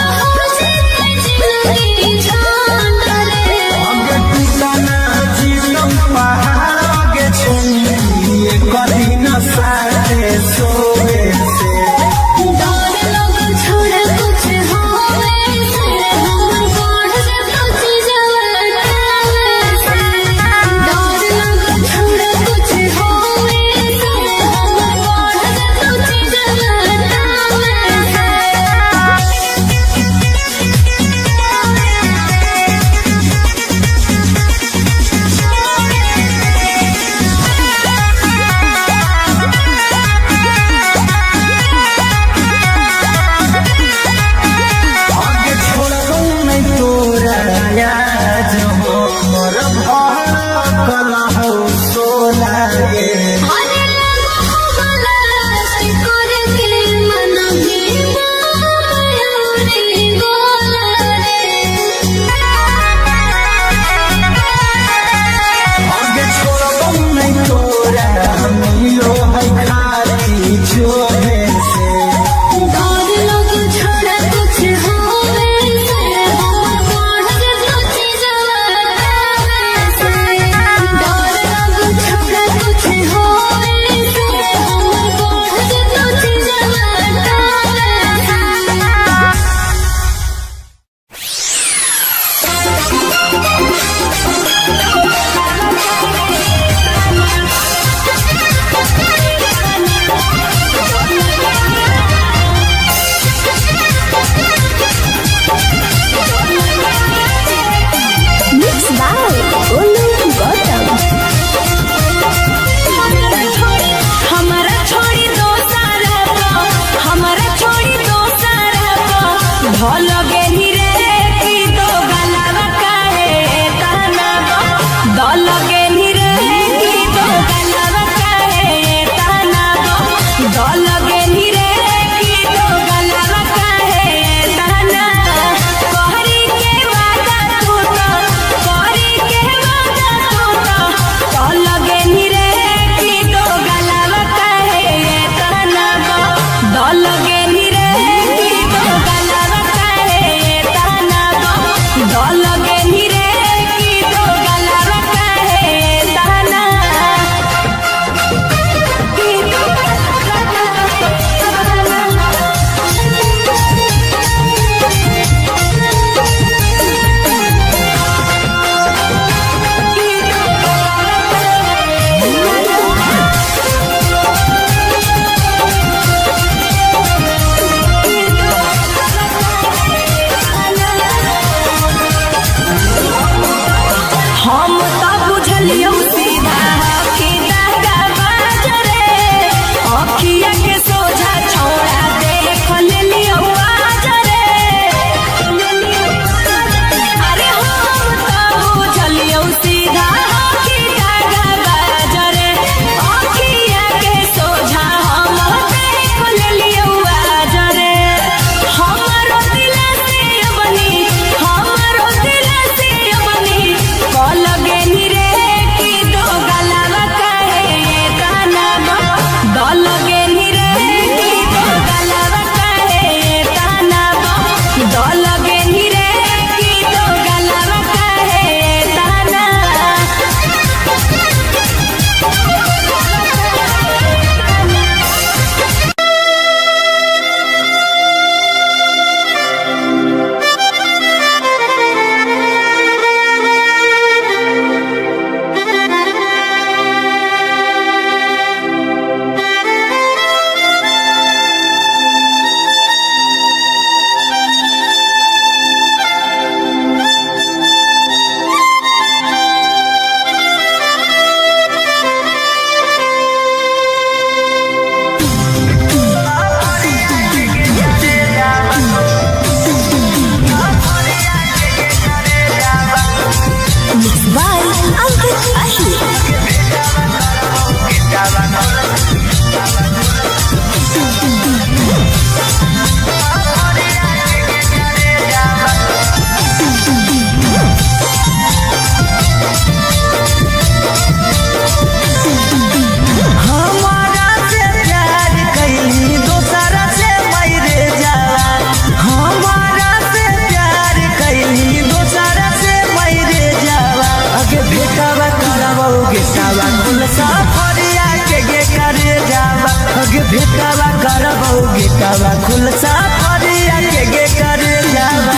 बेटावा खुलसा फरिया के करे जावा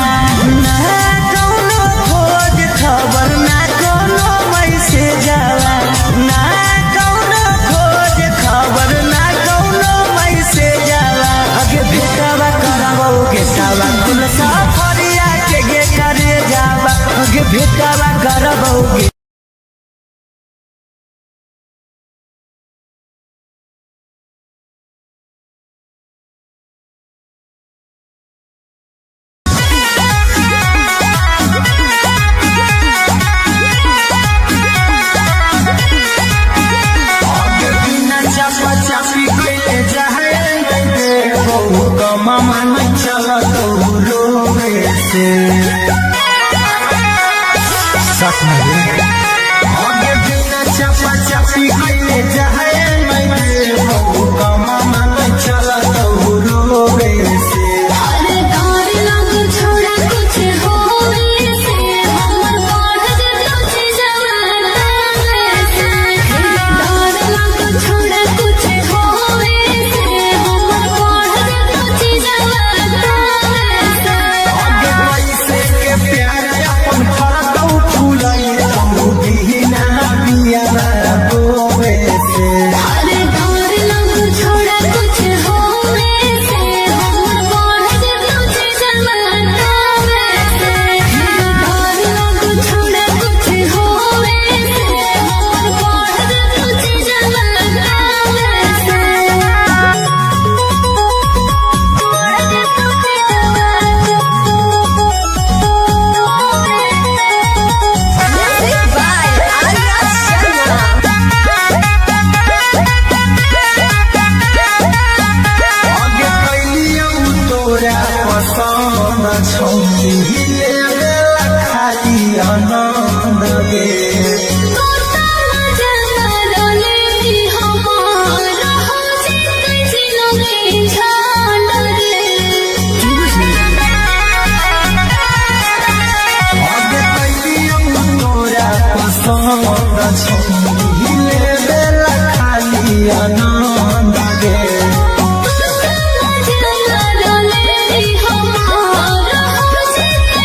ना कौनो खोज खबर ना कौनो मैसेज आवा ना कौनो खोज खबर ना कौनो मैसेज आवा आगे बेटावा करावो बेटावा खुलसा फरिया के करे जावा आगे बेटावा करावो मामा न चला तो रोवे से सच में आगे बिना चपा चपी कइले जाए मैं बहु मामा न चला तो रोवे से अरे डर लग छोड़ा कुछ होवे से हमर बढ़ कुछ जवाना से डर लग छोड़ा कुछ होवे से हमर बढ़ कुछ जवाना से आगे पैसे के प्यार अपन फरकौ फुलाई तो बिना बिया बोवे से अरे डर लग छोड़ा कुछ होवे से हमर बढ़ कुछ जवाना से डर लग छोड़ा कुछ होवे से हमर बढ़ कुछ जवाना आगे कैलियौ तोरा पसंद छौनी लेला खाली आनंद गे आगे कैलियौ तोरा पसंद छौनी लेला खाली आनंद गे Thank you.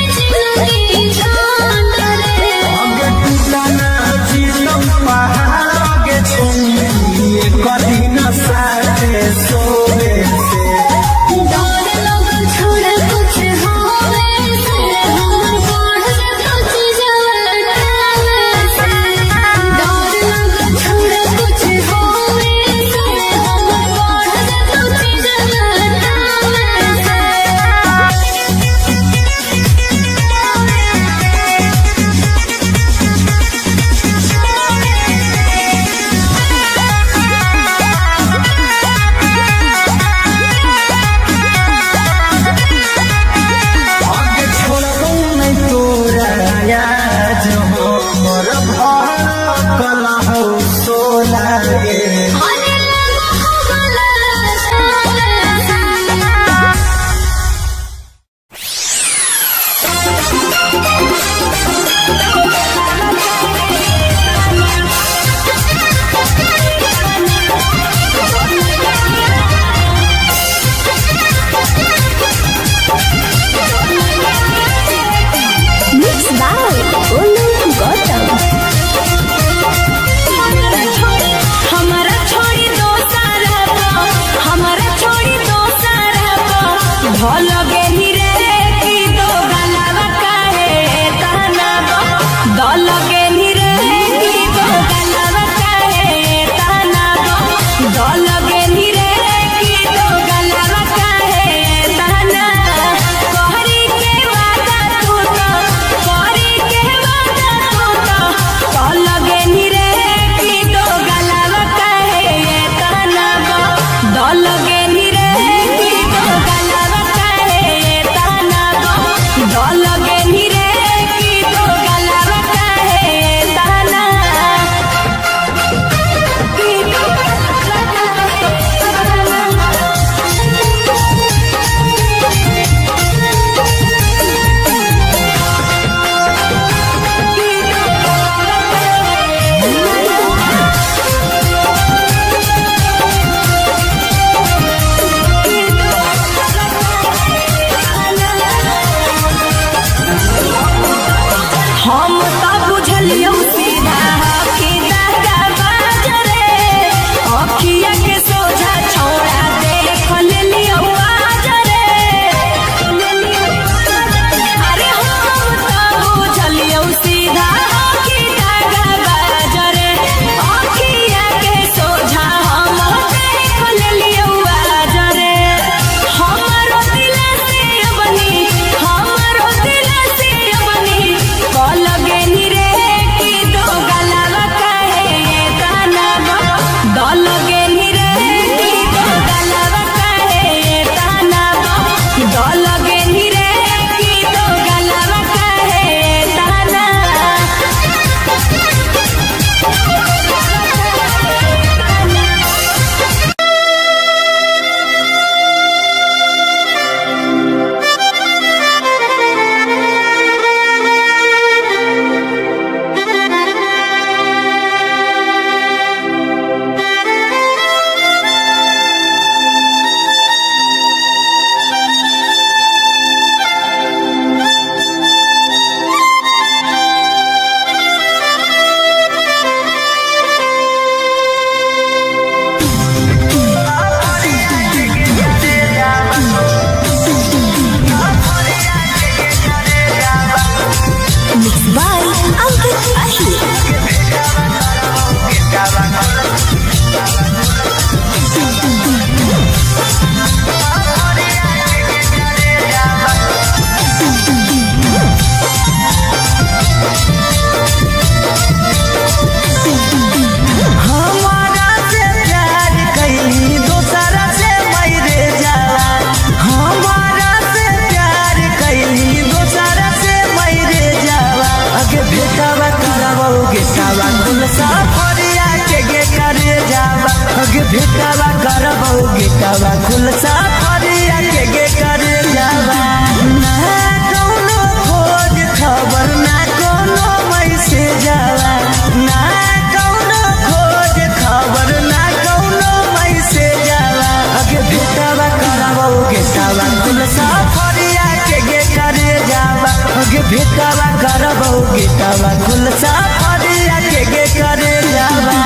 सफरिया के करे जावा गे भेटावा करबो गेटावा कुल सफरिया के करे जावा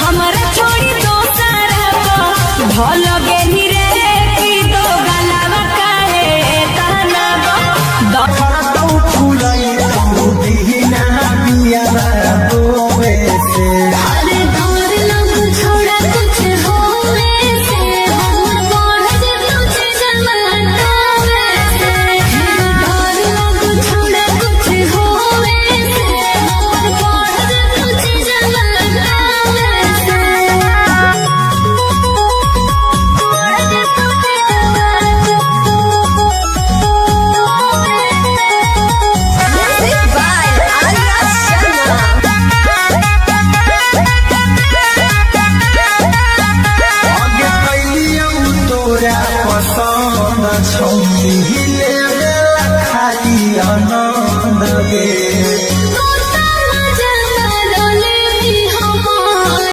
हमारा छोड़ी दोसर को भल गेली